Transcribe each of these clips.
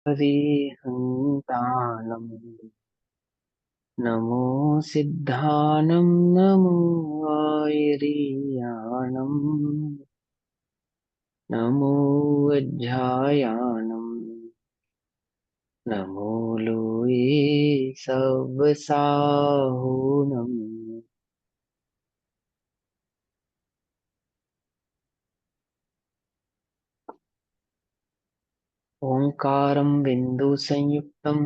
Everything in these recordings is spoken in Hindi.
हरिहन्तानम् नमो सिद्धानं नमो आयर्याणम् नमो वज्रायाणम् नमो लोये सवसाहुनम् ओंकारं बिन्दुसंयुक्तं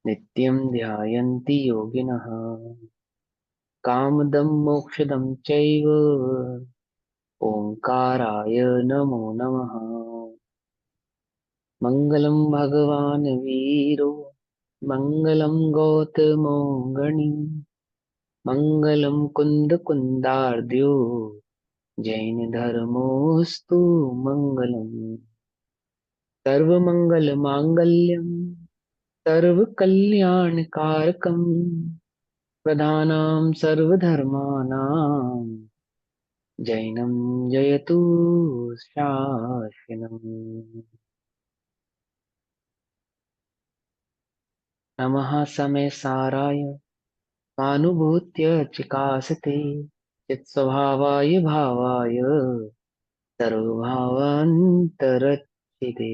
नित्यं ध्यायन्ति योगिनः कामदं मोक्षदं चैव ओंकाराय नमो नमः। मङ्गलं भगवान् वीरो मङ्गलं गौतमो गणी मङ्गलं कुन्दकुन्दार्द्यो जैनधर्मोऽस्तु मङ्गलम् सर्वमङ्गलमाङ्गल्यं सर्वकल्याणकारकम् प्रधानां सर्वधर्माणां जैनं जयतु शासनम्। नमः समय साराय स्वानुभूत्य चिकासते चित्स्वभावाय भावाय सर्वभावान्तरचिते।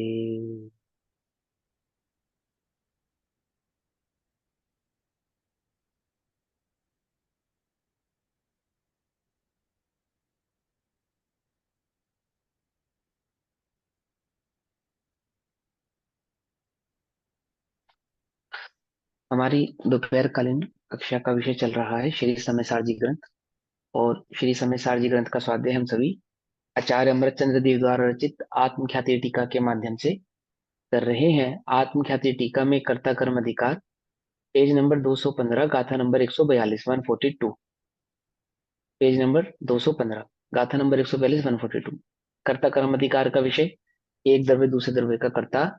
हमारी दोपहरकालीन कक्षा का विषय चल रहा है श्री समयसारजी ग्रंथ। और श्री समयसारजी ग्रंथ का स्वाध्याय हम सभी आचार्य अमृतचंद्र देव द्वारा रचित आत्मख्याति टीका के माध्यम से कर रहे हैं। आत्मख्याति टीका में कर्ता कर्म अधिकार पेज नंबर 215 गाथा नंबर 142 142। पेज नंबर 215 गाथा नंबर 142 142। कर्ता कर्म अधिकार का विषय एक द्रव्य दूसरे द्रव्य का कर्ता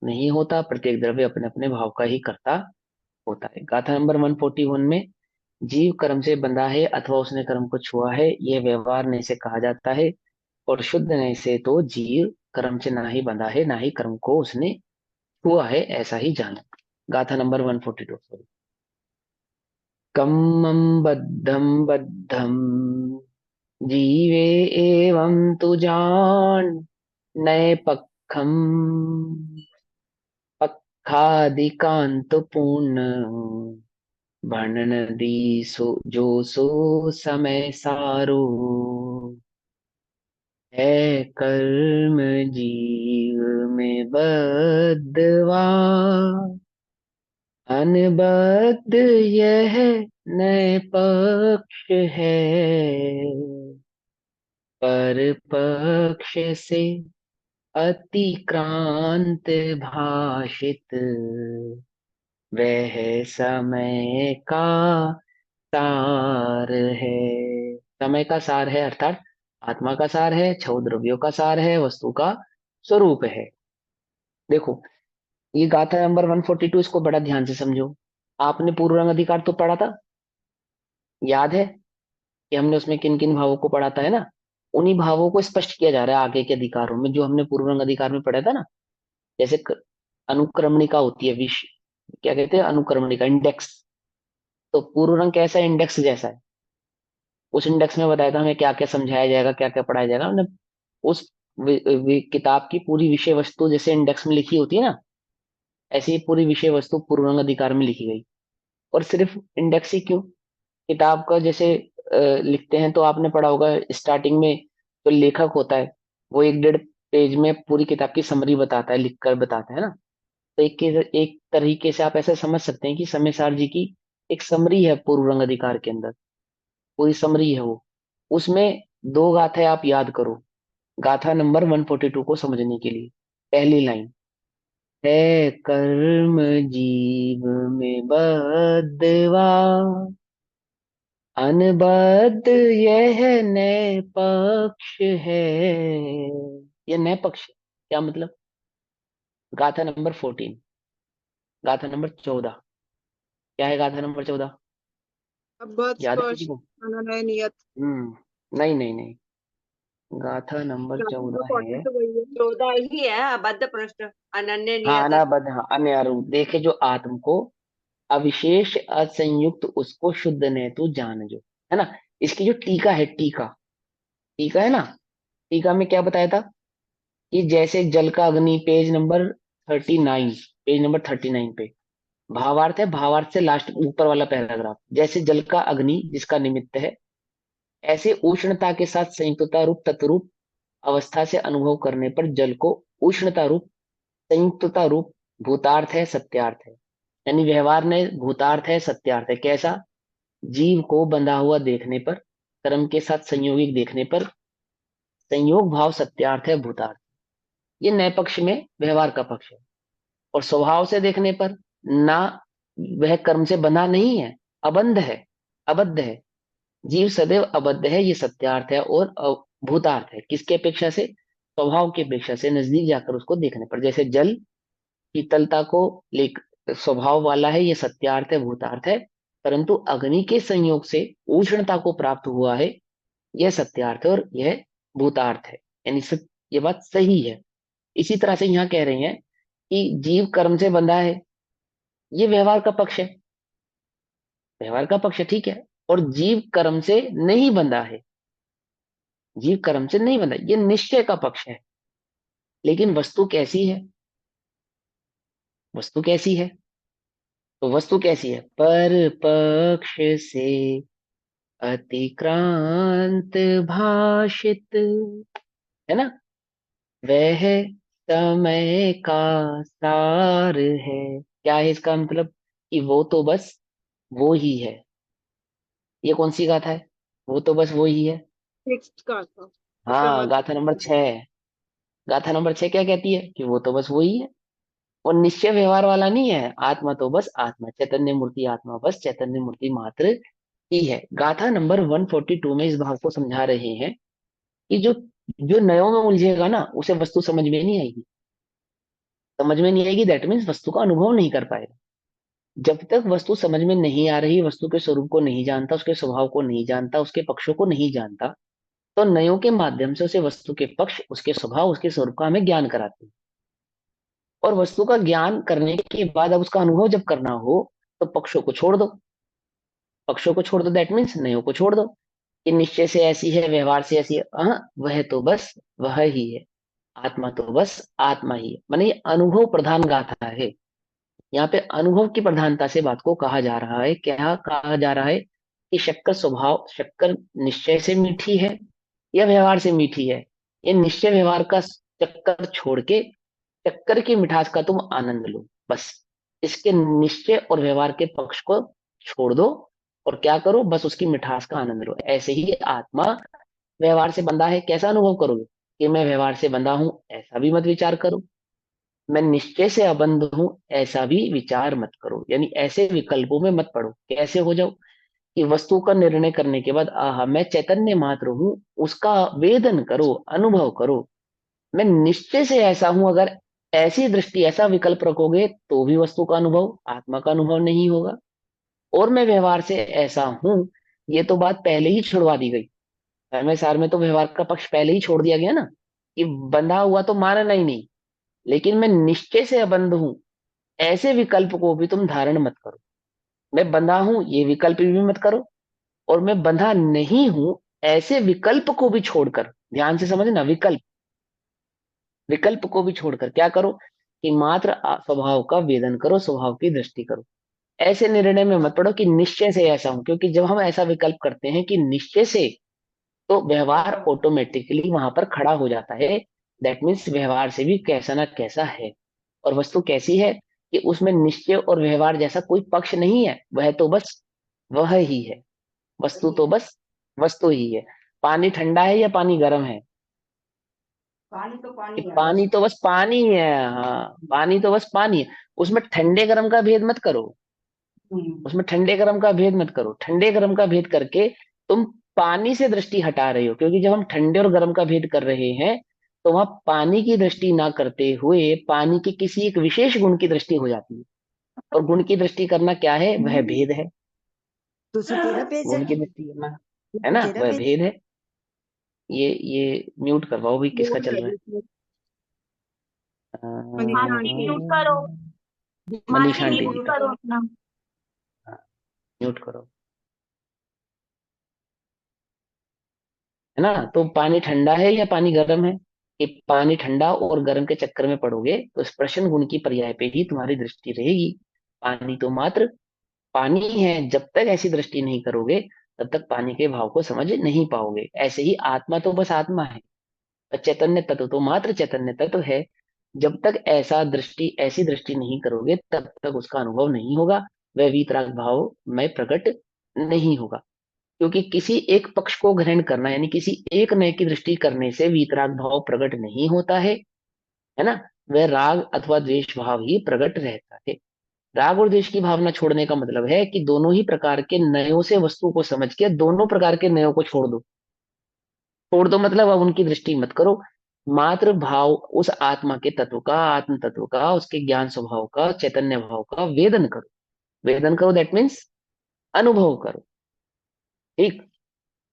नहीं होता, प्रत्येक द्रव्य अपने अपने भाव का ही कर्ता होता है। गाथा नंबर 141 में जीव कर्म से बंधा है अथवा उसने कर्म को छुआ है, यह व्यवहार नहीं से कहा जाता है। और शुद्ध नहीं से तो जीव कर्म से ना ही बंधा है ना ही कर्म को उसने छुआ है, ऐसा ही जानो। गाथा नंबर 142 सॉरी। कम्मं बद्धं बद्धं जीवे एवं तु जान नए पक्षम पक्षादिकांत पूर्ण वर्णन दी सो जो सो समय सारो है कर्म जीव में बद्धवा अनबद्ध यह नए पक्ष है पर पक्ष से अतिक्रांत भाषित वह समय का सार है। समय का सार है अर्थात आत्मा का सार है, छह द्रव्यों का सार है, वस्तु का स्वरूप है। देखो, ये गाथा नंबर 142, इसको बड़ा ध्यान से समझो। आपने पूर्व रंग अधिकार तो पढ़ा था, याद है कि हमने उसमें किन किन भावों को पढ़ा था, है ना? उन्हीं भावों को स्पष्ट किया जा रहा है आगे के अधिकारों में, जो हमने पूर्व रंग अधिकार में पढ़ा था ना। जैसे अनुक्रमणिका होती है, विश क्या कहते हैं, अनुक्रमणिका, इंडेक्स। तो पूर्व रंग कैसा है? इंडेक्स जैसा है। उस इंडेक्स में बताया था हमें क्या क्या समझाया जाएगा, क्या क्या पढ़ाया जाएगा। हमने उस किताब की पूरी विषय वस्तु जैसे इंडेक्स में लिखी होती है ना, ऐसे ही पूरी विषय वस्तु पूर्व रंग अधिकार में लिखी गई। और सिर्फ इंडेक्स ही क्यों, किताब का जैसे लिखते हैं तो आपने पढ़ा होगा स्टार्टिंग में जो लेखक होता है वो एक डेढ़ पेज में पूरी किताब की समरी बताता है, लिखकर बताता है ना। तो एक तरीके से आप ऐसा समझ सकते हैं कि समयसार जी की एक समरी है पूर्व रंग अधिकार के अंदर, पूरी समरी है वो। उसमें दो गाथाएं आप याद करो गाथा नंबर 142 को समझने के लिए। पहली लाइन है कर्म जीव में बद्धवा अनबद्ध यह नए पक्ष है। यह नए पक्ष क्या मतलब? गाथा नंबर 14, गाथा नंबर 14 क्या है? गाथा नंबर 14 अबद्ध याद है किसी स्पर्श को? अननय नियत। नहीं नहीं नहीं, गाथा नंबर गाथा तो 14 14 है। तो वही है, 14 ही है। अबद्ध प्रश्न, अनन्य हाँ, नियत। अनाबद्ध, हाँ, अन्य रूप देखे जो आत्म को, अविशेष असंयुक्त उसको शुद्ध ने तू जान जो, है ना। इसकी जो टीका है, टीका, टीका है ना, टीका में क्या बताया था कि जैसे जल का अग्नि, पेज नंबर 39, पेज नंबर 39 पे भावार्थ है, भावार्थ से लास्ट ऊपर वाला पैराग्राफ, जैसे जल का अग्नि जिसका निमित्त है, ऐसे उष्णता के साथ संयुक्तता रूप तत्रूप अवस्था से अनुभव करने पर जल को उष्णता रूप, संयुक्तता रूप भूतार्थ है, सत्यार्थ है। यानी व्यवहार में भूतार्थ है, सत्यार्थ है। कैसा? जीव को बंधा हुआ देखने पर, कर्म के साथ संयोगिक देखने पर संयोग भाव सत्यार्थ है, भूतार्थ। ये नए पक्ष में व्यवहार का पक्ष है। और स्वभाव से देखने पर ना, वह कर्म से बंधा नहीं है, अबंध है, अबद्ध है। जीव सदैव अबद्ध है, ये सत्यार्थ है। और भूतार्थ है, किसके अपेक्षा से? स्वभाव की अपेक्षा से, नजदीक जाकर उसको देखने पर। जैसे जल शीतलता को लेक स्वभाव वाला है, ये सत्यार्थ है, भूतार्थ है। परंतु अग्नि के संयोग से उष्णता को प्राप्त हुआ है, यह सत्यार्थ है और यह भूतार्थ है। यानी ये बात सही है। इसी तरह से यहाँ कह रहे हैं कि जीव कर्म से बंधा है, ये व्यवहार का पक्ष है, व्यवहार का पक्ष है, ठीक है। और जीव कर्म से नहीं बंधा है, जीव कर्म से नहीं बंधा, ये निश्चय का पक्ष है। लेकिन वस्तु कैसी है? वस्तु कैसी है? तो वस्तु कैसी है? पर पक्ष से अतिक्रांत भाषित, है ना। वह समय का सार है। क्या है इसका मतलब? कि वो तो बस वो ही है। ये कौन सी गाथा है? वो तो बस वो ही है। फिक्स्ड का था, इसका हाँ, गाथा नंबर मतलब। 6। गाथा नंबर 6 क्या कहती है? कि वो तो बस वो ही है। और निश्चय व्यवहार वाला नहीं है। आत्मा तो बस आत्मा, चैतन्य मूर्ति आत्मा बस चैतन्य मूर्ति मात्र ही है। गाथा नंबर 142 में इस भाव को समझा रहे हैं कि जो जो नयों में उलझेगा ना, उसे वस्तु समझ में नहीं आएगी। समझ में नहीं आएगी, दैट मीन्स वस्तु का अनुभव नहीं कर पाएगा। जब तक वस्तु समझ में नहीं आ रही, वस्तु के स्वरूप को नहीं जानता, उसके स्वभाव को नहीं जानता, उसके पक्षों को नहीं जानता, तो नयों के माध्यम से उसे वस्तु के पक्ष, उसके स्वभाव, उसके स्वरूप का हमें ज्ञान कराते हैं। और वस्तु का ज्ञान करने के बाद अब उसका अनुभव जब करना हो, तो पक्षों को छोड़ दो, पक्षों को छोड़ दो, दैट मीन्स नयों को छोड़ दो। कि निश्चय से ऐसी है, व्यवहार से ऐसी है, वह तो बस वह ही है। आत्मा तो बस आत्मा ही है। माने ये अनुभव प्रधान गाथा है। यहाँ पे अनुभव की प्रधानता से बात को कहा जा रहा है। क्या कहा जा रहा है? कि शक्कर स्वभाव, शक्कर निश्चय से मीठी है या व्यवहार से मीठी है? ये निश्चय व्यवहार का चक्कर छोड़ के शक्कर की मिठास का तुम आनंद लो, बस। इसके निश्चय और व्यवहार के पक्ष को छोड़ दो, और क्या करो? बस उसकी मिठास का आनंद लो। ऐसे ही आत्मा व्यवहार से बंधा है, कैसा अनुभव करोगे? कि मैं व्यवहार से बंधा हूं, ऐसा भी मत विचार करो। मैं निश्चय से अबंध हूं, ऐसा भी विचार मत करो। यानी ऐसे विकल्पों में मत पड़ो। कैसे हो जाओ? कि वस्तु का निर्णय करने के बाद, आहा मैं चैतन्य मात्र हूं, उसका वेदन करो, अनुभव करो। मैं निश्चय से ऐसा हूं, अगर ऐसी दृष्टि, ऐसा विकल्प रखोगे तो भी वस्तु का अनुभव, आत्मा का अनुभव नहीं होगा। और मैं व्यवहार से ऐसा हूं, ये तो बात पहले ही छुड़वा दी गई। हमें सार में तो व्यवहार का पक्ष पहले ही छोड़ दिया गया ना, कि बंधा हुआ तो मानना ही नहीं। लेकिन मैं निश्चय से अबंध हूं, ऐसे विकल्प को भी तुम धारण मत करो। मैं बंधा हूं, ये विकल्प भी मत करो। और मैं बंधा नहीं हूं, ऐसे विकल्प को भी छोड़कर, ध्यान से समझना, विकल्प, विकल्प को भी छोड़कर क्या करो? कि मात्र स्वभाव का वेदन करो, स्वभाव की दृष्टि करो। ऐसे निर्णय में मत पड़ो कि निश्चय से ऐसा हूं, क्योंकि जब हम ऐसा विकल्प करते हैं कि निश्चय से, तो व्यवहार ऑटोमेटिकली वहां पर खड़ा हो जाता है। दैट मीन्स व्यवहार से भी कैसा ना कैसा है। और वस्तु कैसी है? कि उसमें निश्चय और व्यवहार जैसा कोई पक्ष नहीं है, वह तो बस वह ही है। वस्तु तो बस वस्तु ही है। पानी ठंडा है या पानी गर्म है? पानी तो कि पानी है बस। पानी तो बस पानी है। हाँ, पानी तो बस पानी है। उसमें ठंडे गर्म का भेद मत करो। हम्म। उसमें ठंडे गर्म का भेद मत करो। ठंडे गर्म का भेद करके तुम पानी से दृष्टि हटा रहे हो। क्योंकि जब हम ठंडे और गर्म का भेद कर रहे हैं, तो वहां पानी की दृष्टि ना करते हुए पानी के किसी एक विशेष गुण की दृष्टि हो जाती है। और गुण की दृष्टि करना क्या है? वह भेद है। दूसरा तेरा पेज है। गुण की दृष्टि करना, है दूसरा ना, तेरा वह पेज। भेद है। ये म्यूट करवाओ भी, किसका मूड चल है रहा है? जिसमें। मनीषा मानसी आंटी म्यूट करो। मनीषा मानसी आंटी जी म्यूट का। करो अपना। हाँ, म्यूट करो। है ना? तो पानी ठंडा है या पानी गर्म है? कि पानी ठंडा और गर्म के चक्कर में पड़ोगे तो स्पर्शन गुण की पर्याय पे ही तुम्हारी दृष्टि रहेगी। पानी तो मात्र पानी है, जब तक ऐसी दृष्टि नहीं करोगे तब तक पानी के भाव को समझ नहीं पाओगे। ऐसे ही आत्मा तो बस आत्मा है, और चैतन्य तत्व तो मात्र चैतन्य तत्व है। जब तक ऐसी दृष्टि नहीं करोगे तब तक उसका अनुभव नहीं होगा, वह वीतराग भाव में प्रकट नहीं होगा। क्योंकि किसी एक पक्ष को ग्रहण करना यानी किसी एक नय की दृष्टि करने से वीतराग भाव प्रकट नहीं होता है ना? वह राग अथवा द्वेष भाव ही प्रकट रहता है। राग और द्वेष की भावना छोड़ने का मतलब है कि दोनों ही प्रकार के नयों से वस्तु को समझ के दोनों प्रकार के नयों को छोड़ दो। छोड़ दो मतलब अब उनकी दृष्टि मत करो। मात्र भाव उस आत्मा के तत्व का, आत्म तत्व का, उसके ज्ञान स्वभाव का, चैतन्य भाव का वेदन करो। वेदन करो दैट मीन्स अनुभव करो। ठीक।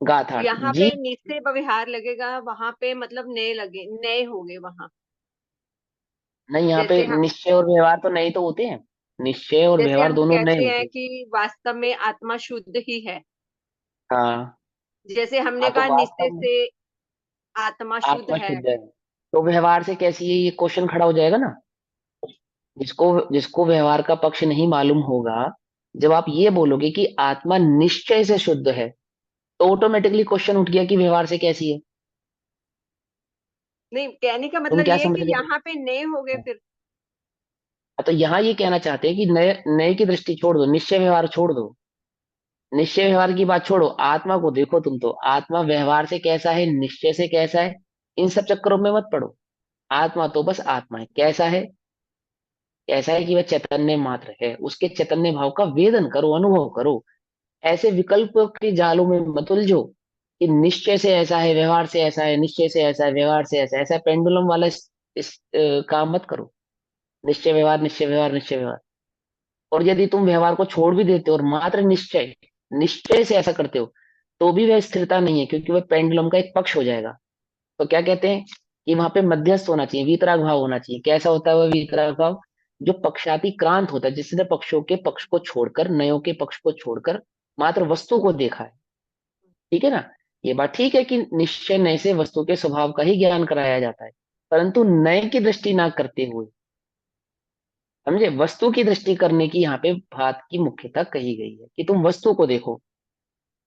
गाथार्थ यहाँ जी। पे निश्चय व्यवहार लगेगा, वहां पे मतलब नए लगे, नए होंगे वहां। नहीं, यहाँ पे जैसे हम निश्चय और व्यवहार तो नए तो होते हैं। निश्चय और जैसे व्यवहार हम दोनों नए कहते होते हैं हैं। कि वास्तव में आत्मा शुद्ध ही है। हाँ। जैसे हमने हाँ तो कहा निश्चय वास्तव में से आत्मा शुद्ध आत्मा है। शुद्ध है, तो व्यवहार से कैसी है, ये क्वेश्चन खड़ा हो जाएगा ना। जिसको जिसको व्यवहार का पक्ष नहीं मालूम होगा, जब आप ये बोलोगे कि आत्मा निश्चय से शुद्ध है, तो ऑटोमेटिकली क्वेश्चन उठ गया कि व्यवहार से कैसी है। नहीं, कहने का तुम मतलब क्या ये है समझ कि रहे यहाँ पे नए हो गए हो? फिर। तो यहाँ ये कहना चाहते हैं कि नए नए की दृष्टि छोड़ दो, निश्चय व्यवहार छोड़ दो। निश्चय व्यवहार की बात छोड़ो, आत्मा को देखो। तुम तो आत्मा व्यवहार से कैसा है, निश्चय से कैसा है, इन सब चक्करों में मत पड़ो। आत्मा तो बस आत्मा है। कैसा है? कैसा है कि वह चैतन्य मात्र है। उसके चैतन्य भाव का वेदन करो, अनुभव करो। ऐसे विकल्प के जालों में मत उलझो कि निश्चय से ऐसा है, व्यवहार से ऐसा है, निश्चय से ऐसा है, व्यवहार से ऐसा है। ऐसा पेंडुलम वाला काम मत करो। निश्चय व्यवहार, निश्चय व्यवहार, निश्चय व्यवहार। और यदि तुम व्यवहार को छोड़ भी देते हो और मात्र निश्चय निश्चय से ऐसा करते हो, तो भी वह स्थिरता नहीं है, क्योंकि वह पेंडुलम का एक पक्ष हो जाएगा। तो क्या कहते हैं कि वहां पे मध्यस्थ होना चाहिए, वीतराग भाव होना चाहिए। कैसा होता है वह वीतराग भाव? जो पक्षाति क्रांत होता है, जिसने पक्षों के पक्ष को छोड़कर, नयों के पक्ष को छोड़कर मात्र वस्तु को देखा है। ठीक है ना? ये बात ठीक है कि निश्चय नय से वस्तु के स्वभाव का ही ज्ञान कराया जाता है, परंतु नय की दृष्टि ना करते हुए, समझे, वस्तु की दृष्टि करने की यहाँ पे बात की मुख्यता कही गई है कि तुम वस्तु को देखो।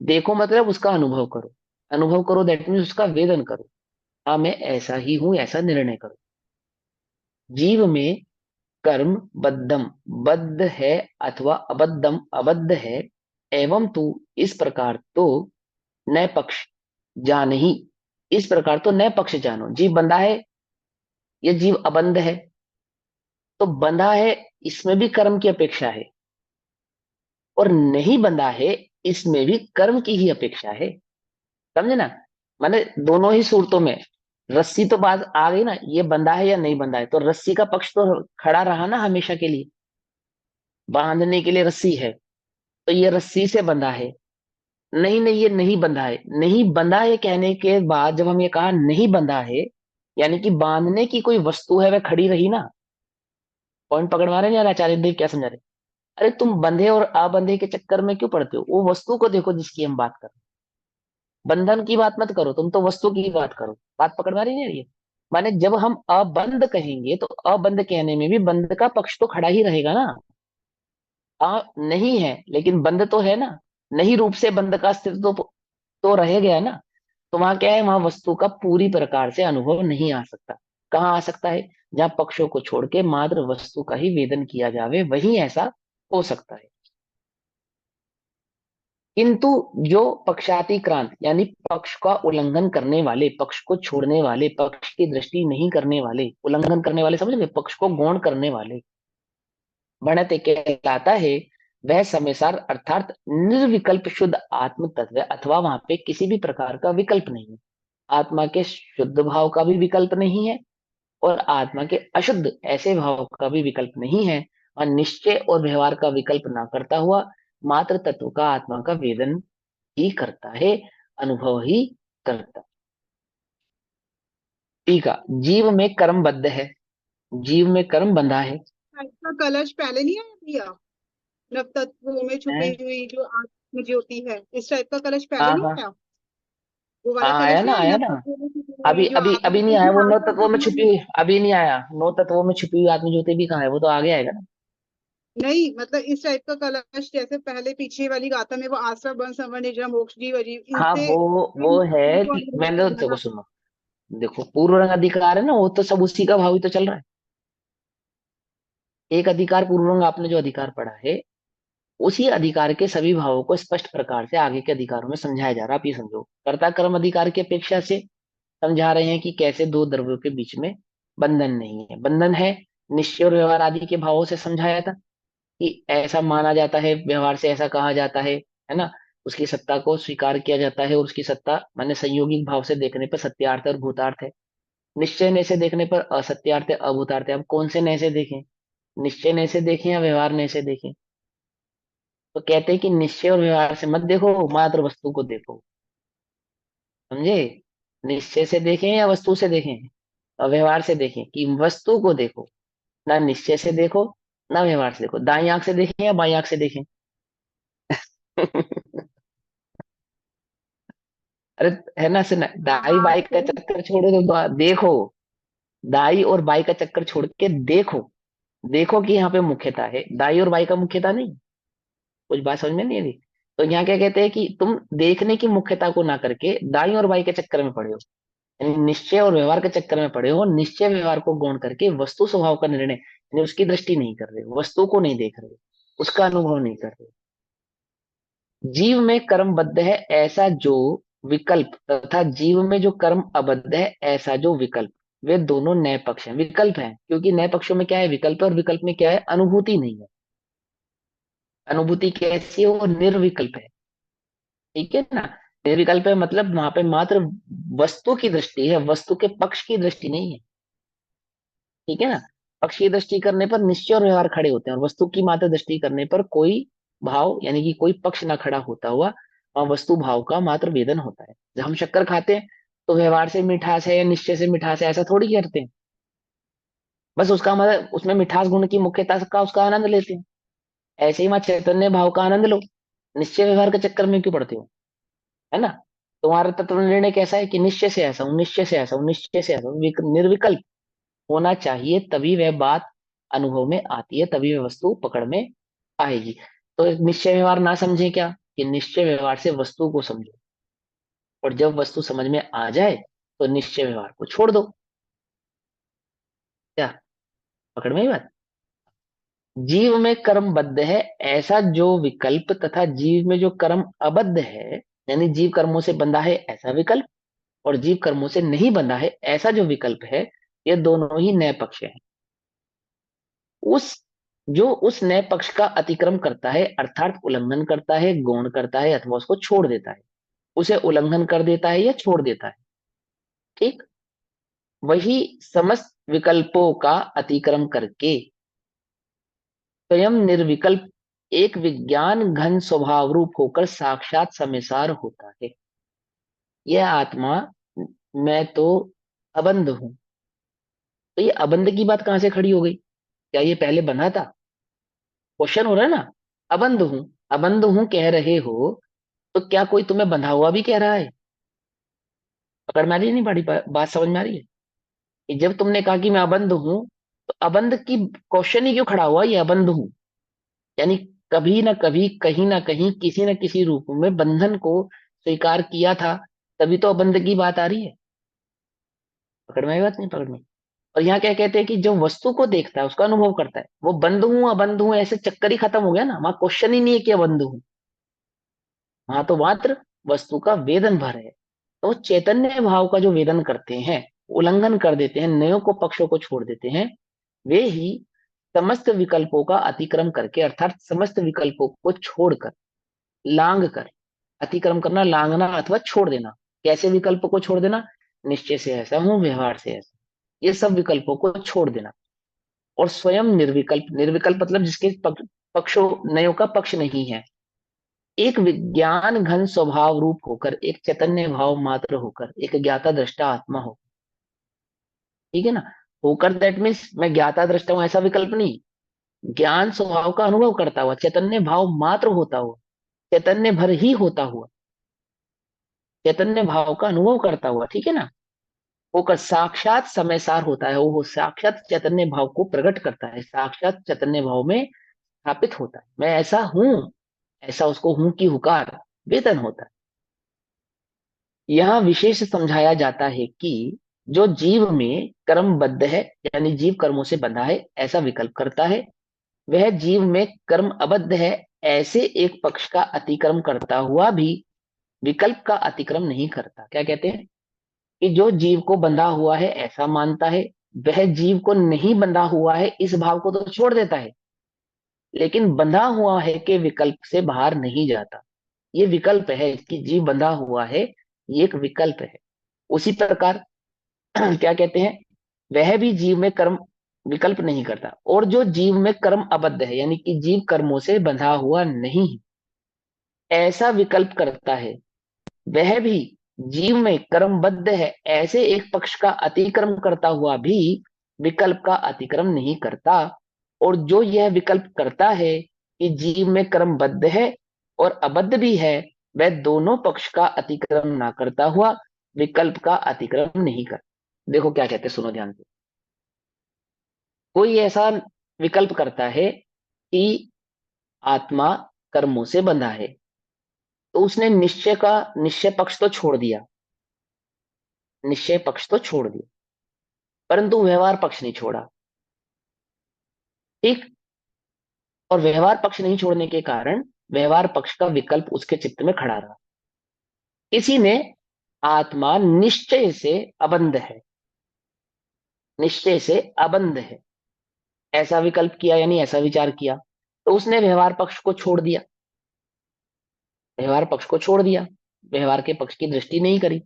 देखो मतलब उसका अनुभव करो। अनुभव करो दैट मीन्स उसका वेदन करो। हाँ मैं ऐसा ही हूं, ऐसा निर्णय करो। जीव में कर्म बद्धम, बद्ध है अथवा अबद्धम, अबद्ध है, एवं तू इस प्रकार तो नए पक्ष जान ही। इस प्रकार तो नए पक्ष जानो। जीव बंधा है, ये जीव अबंध है। तो बंधा है, इसमें भी कर्म की अपेक्षा है, और नहीं बंधा है, इसमें भी कर्म की ही अपेक्षा है। समझे ना? माने दोनों ही सूरतों में रस्सी तो बात आ गई ना, ये बंधा है या नहीं बंधा है, तो रस्सी का पक्ष तो खड़ा रहा ना हमेशा के लिए। बांधने के लिए रस्सी है, तो ये रस्सी से बंधा है। नहीं नहीं, ये नहीं बंधा है। नहीं बंधा है कहने के बाद जब हम ये कहा नहीं बंधा है, यानी कि बांधने की कोई वस्तु है, वह खड़ी रही ना। पॉइंट पकड़ मारे नहीं? यार आचार्य देव क्या समझा रहे? अरे तुम बंधे और अबंधे के चक्कर में क्यों पड़ते हो? वो वस्तु को देखो जिसकी हम बात कर रहे हैं। बंधन की बात मत करो, तुम तो वस्तु की बात करो। बात पकड़ मारी नहीं रही? माने जब हम अबंध कहेंगे तो अबंध कहने में भी बंध का पक्ष तो खड़ा ही रहेगा ना। नहीं है लेकिन बंध तो है ना। नहीं रूप से बंध का अस्तित्व तो रह गया ना। तो वहां क्या है, वहां वस्तु का पूरी प्रकार से अनुभव नहीं आ सकता। कहाँ आ सकता है? जहां पक्षों को छोड़ के मात्र वस्तु का ही वेदन किया जावे, वही ऐसा हो सकता है। किंतु जो पक्षातिक्रांत यानी पक्ष का उल्लंघन करने वाले, पक्ष को छोड़ने वाले, पक्ष की दृष्टि नहीं करने वाले, उल्लंघन करने वाले, समझ गए, पक्ष को गौण करने वाले, बढ़ते कहलाता है। वह समयसार अर्थात निर्विकल्प शुद्ध आत्म तत्व है, अथवा वहां पे किसी भी प्रकार का विकल्प नहीं है। आत्मा के शुद्ध भाव का भी विकल्प नहीं है, और आत्मा के अशुद्ध ऐसे भाव का भी विकल्प नहीं है। और निश्चय और व्यवहार का विकल्प ना करता हुआ मात्र तत्व का आत्मा का वेदन ही करता है, अनुभव ही करता है। ठीक है। जीव में कर्म बद्ध है, जीव में कर्म बंधा है। इसका कलश पहले नहीं आया भैया? नव तत्वों में छुपी हैं? हुई जो आत्म ज्योति है, इस टाइप का कलश पहले हाँ नहीं हाँ आया? वो वाला हाँ, आया कलश ना, नहीं आया, आया नव ना। तत्वों में छुपी अभी हुई जो अभी आत्म अभी नहीं ज्योति आया वो नौ आत्मा तत्वों में छुपी ब्रह्म। हुई, अभी नहीं आया। नौ तत्वों में छुपी हुई आत्मज्योति भी कहाँ है, वो तो आगे आएगा ना। नहीं मतलब इस टाइप का कलश, जैसे पहले पीछे वाली गाथा में वो आश्रम वन संवर निद्रा मोक्ष जीव अजीव, हाँ, इनसे वो इन है को कि अनुभव मैंने तो, करना देखो ना। सुनो, देखो पूर्व रंग अधिकार है ना, वो तो सब उसी का भाव ही तो चल रहा है। एक अधिकार पूर्व रंग आपने जो अधिकार पढ़ा है, उसी अधिकार के सभी भावों को स्पष्ट प्रकार से आगे के अधिकारों में समझाया जा रहा है। आप ये समझो, कर्ता कर्म अधिकार की अपेक्षा से समझा रहे हैं कि कैसे दो द्रव्यों के बीच में बंधन नहीं है। बंधन है निश्चय और व्यवहार आदि के भावों से समझाया था कि ऐसा माना जाता है, व्यवहार से ऐसा कहा जाता है ना। उसकी सत्ता को स्वीकार किया जाता है, और उसकी सत्ता माने संयोगिक भाव से देखने पर सत्यार्थ और भूतार्थ है। निश्चय नय से देखने पर असत्यार्थ है, अभूतार्थ है। अब कौन से नय से देखें, निश्चय नय से देखें या व्यवहार नय से देखें? तो कहते हैं कि निश्चय और व्यवहार से मत देखो, मात्र वस्तु को देखो। समझे? निश्चय से देखें या वस्तु से देखें, और व्यवहार से देखें कि वस्तु को देखो। ना निश्चय से देखो, ना व्यवहार से देखो। दाई आंख से देखें या बाई आंख से देखें? अरे, है ना, सुना, दाई हाँ बाई का तो चक्कर छोड़ो तो देखो। दाई और बाई का चक्कर छोड़ के देखो। देखो कि यहाँ पे मुख्यता है, दाई और बाई का मुख्यता नहीं। कुछ बात समझ में नहीं आ रही? तो यहाँ क्या कहते हैं कि तुम देखने की मुख्यता को ना करके दाई और बाई के चक्कर में पड़े हो, यानी निश्चय और व्यवहार के चक्कर में पड़े हो। निश्चय व्यवहार को गौण करके वस्तु स्वभाव का निर्णय, यानी उसकी दृष्टि नहीं कर रहे हो, वस्तु को नहीं देख रहे हो, उसका अनुभव नहीं कर रहे हो। जीव में कर्म बद्ध है ऐसा जो विकल्प, तथा जीव में जो कर्म अबद्ध है ऐसा जो विकल्प, वे दोनों नए पक्ष हैं। विकल्प हैं क्योंकि नए पक्षों में क्या है, विकल्प है, और विकल्प में क्या है, अनुभूति नहीं है। अनुभूति कैसी है, वो निर्विकल्प है। ठीक है ना? निर्विकल्प है मतलब वहां पे मात्र वस्तु की दृष्टि है, वस्तु के पक्ष की दृष्टि नहीं है। ठीक है ना? पक्ष की दृष्टि करने पर निश्चय और व्यवहार खड़े होते हैं, और वस्तु की मात्र दृष्टि करने पर कोई भाव यानी कि कोई पक्ष ना खड़ा होता हुआ वहां वस्तु भाव का मात्र वेदन होता है। जब हम शक्कर खाते हैं तो व्यवहार से मिठास है या निश्चय से मिठास है ऐसा थोड़ी करते हैं। बस उसका मतलब उसमें मिठास गुण की मुख्यता का उसका आनंद लेते हैं। ऐसे ही वहां चैतन्य भाव का आनंद लो, निश्चय व्यवहार के चक्कर में क्यों पड़ते हो? है ना? तुम्हारा तत्व निर्णय कैसा है कि निश्चय से ऐसा हूं, निश्चय से ऐसा हूं, निश्चय से ऐसा हूं। निर्विकल्प होना चाहिए, तभी वह बात अनुभव में आती है, तभी वह वस्तु पकड़ में आएगी। तो एक निश्चय व्यवहार ना समझे क्या, कि निश्चय व्यवहार से वस्तु को समझो, और जब वस्तु समझ में आ जाए तो निश्चय व्यवहार को छोड़ दो। क्या पकड़ में ही बात? जीव में कर्म बद्ध है ऐसा जो विकल्प, तथा जीव में जो कर्म अबद्ध है, यानी जीव कर्मों से बंधा है ऐसा विकल्प, और जीव कर्मों से नहीं बंधा है ऐसा जो विकल्प है, ये दोनों ही नए पक्ष हैं। उस जो उस नए पक्ष का अतिक्रम करता है, अर्थात उल्लंघन करता है, गौण करता है, अथवा उसको छोड़ देता है, उसे उल्लंघन कर देता है या छोड़ देता है। ठीक, वही समस्त विकल्पों का अतिक्रम करके स्वयं निर्विकल्प एक विज्ञान घन स्वभाव रूप होकर साक्षात समयसार होता है। यह आत्मा, मैं तो अबंध हूं। तो ये अबंध की बात कहां से खड़ी हो गई? क्या ये पहले बंधा था? क्वेश्चन हो रहा है ना। अबंध हूं, अबंध हूं कह रहे हो, तो क्या कोई तुम्हें बंधा हुआ भी कह रहा है? पकड़ में आ रही है नहीं, बड़ी बात समझ में आ रही है? कि जब तुमने कहा कि मैं अबंध हूं, तो अबंध की क्वेश्चन ही क्यों खड़ा हुआ, ये अबंध हूं, यानी कभी ना कभी कहीं ना कहीं किसी न किसी रूप में बंधन को स्वीकार किया था, तभी तो अबंध की बात आ रही है। पकड़ में आई बात नहीं? पकड़ में? और यहाँ क्या कहते हैं कि जो वस्तु को देखता है उसका अनुभव करता है, वो बंध हूं अबंध हूं ऐसे चक्कर ही खत्म हो गया ना, वहां क्वेश्चन ही नहीं है कि अबंध हूं। वहां तो मात्र वस्तु का वेदन भर है। तो वो चैतन्य भाव का जो वेदन करते हैं, उल्लंघन कर देते हैं, नयों को पक्षों को छोड़ देते हैं, वे ही समस्त विकल्पों का अतिक्रम करके, अर्थात समस्त विकल्पों को छोड़कर, लांग कर, अतिक्रम करना, लांगना अथवा छोड़ देना। कैसे विकल्प को छोड़ देना? निश्चय से ऐसा हूं, व्यवहार से ऐसा, ये सब विकल्पों को छोड़ देना। और स्वयं निर्विकल्प, निर्विकल्प मतलब जिसके पक्षों, नयों का पक्ष नहीं है, एक विज्ञान घन स्वभाव रूप होकर, एक चैतन्य भाव मात्र होकर, एक ज्ञाता दृष्टा आत्मा हो। ठीक है ना। होकर दैट मीन्स मैं ज्ञाता दृष्टा हूं, ऐसा विकल्प नहीं। ज्ञान स्वभाव का अनुभव करता हुआ, चैतन्य भाव मात्र होता हुआ, चैतन्य भर ही होता हुआ, चैतन्य भाव का अनुभव करता हुआ, ठीक है ना। होकर साक्षात समय सार होता है, वो साक्षात चैतन्य भाव को प्रकट करता है, साक्षात चैतन्य भाव में स्थापित होता है। मैं ऐसा हूं, ऐसा उसको हूं की हुकार वेदन होता है। यहाँ विशेष समझाया जाता है कि जो जीव में कर्मबद्ध है, यानी जीव कर्मों से बंधा है, ऐसा विकल्प करता है, वह जीव में कर्म अबद्ध है, ऐसे एक पक्ष का अतिक्रम करता हुआ भी विकल्प का अतिक्रम नहीं करता। क्या कहते हैं कि जो जीव को बंधा हुआ है ऐसा मानता है, वह जीव को नहीं बंधा हुआ है इस भाव को तो छोड़ देता है, लेकिन बंधा हुआ है के विकल्प से बाहर नहीं जाता। ये विकल्प है कि जीव बंधा हुआ है, ये एक विकल्प है। उसी प्रकार क्या कहते हैं, वह भी जीव में कर्म विकल्प नहीं करता, और जो जीव में कर्म अबद्ध है, यानी कि जीव कर्मों से बंधा हुआ नहीं है, ऐसा विकल्प करता है, वह भी जीव में कर्मबद्ध है, ऐसे एक पक्ष का अतिक्रम करता हुआ भी विकल्प का अतिक्रम नहीं करता। और जो यह विकल्प करता है कि जीव में कर्मबद्ध है और अबद्ध भी है, वह दोनों पक्ष का अतिक्रम ना करता हुआ विकल्प का अतिक्रम नहीं करता। देखो क्या कहते हैं, सुनो ध्यान से। कोई ऐसा विकल्प करता है कि आत्मा कर्मों से बंधा है, तो उसने निश्चय पक्ष तो छोड़ दिया, निश्चय पक्ष तो छोड़ दिया, परंतु व्यवहार पक्ष नहीं छोड़ा। ठीक। और व्यवहार पक्ष नहीं छोड़ने के कारण व्यवहार पक्ष का विकल्प उसके चित्त में खड़ा रहा। किसी ने आत्मा निश्चय से अबंध है, निश्चय से अबंध है, ऐसा विकल्प किया, यानी ऐसा विचार किया, तो उसने व्यवहार पक्ष को छोड़ दिया, व्यवहार पक्ष को छोड़ दिया, व्यवहार के पक्ष की दृष्टि नहीं करी।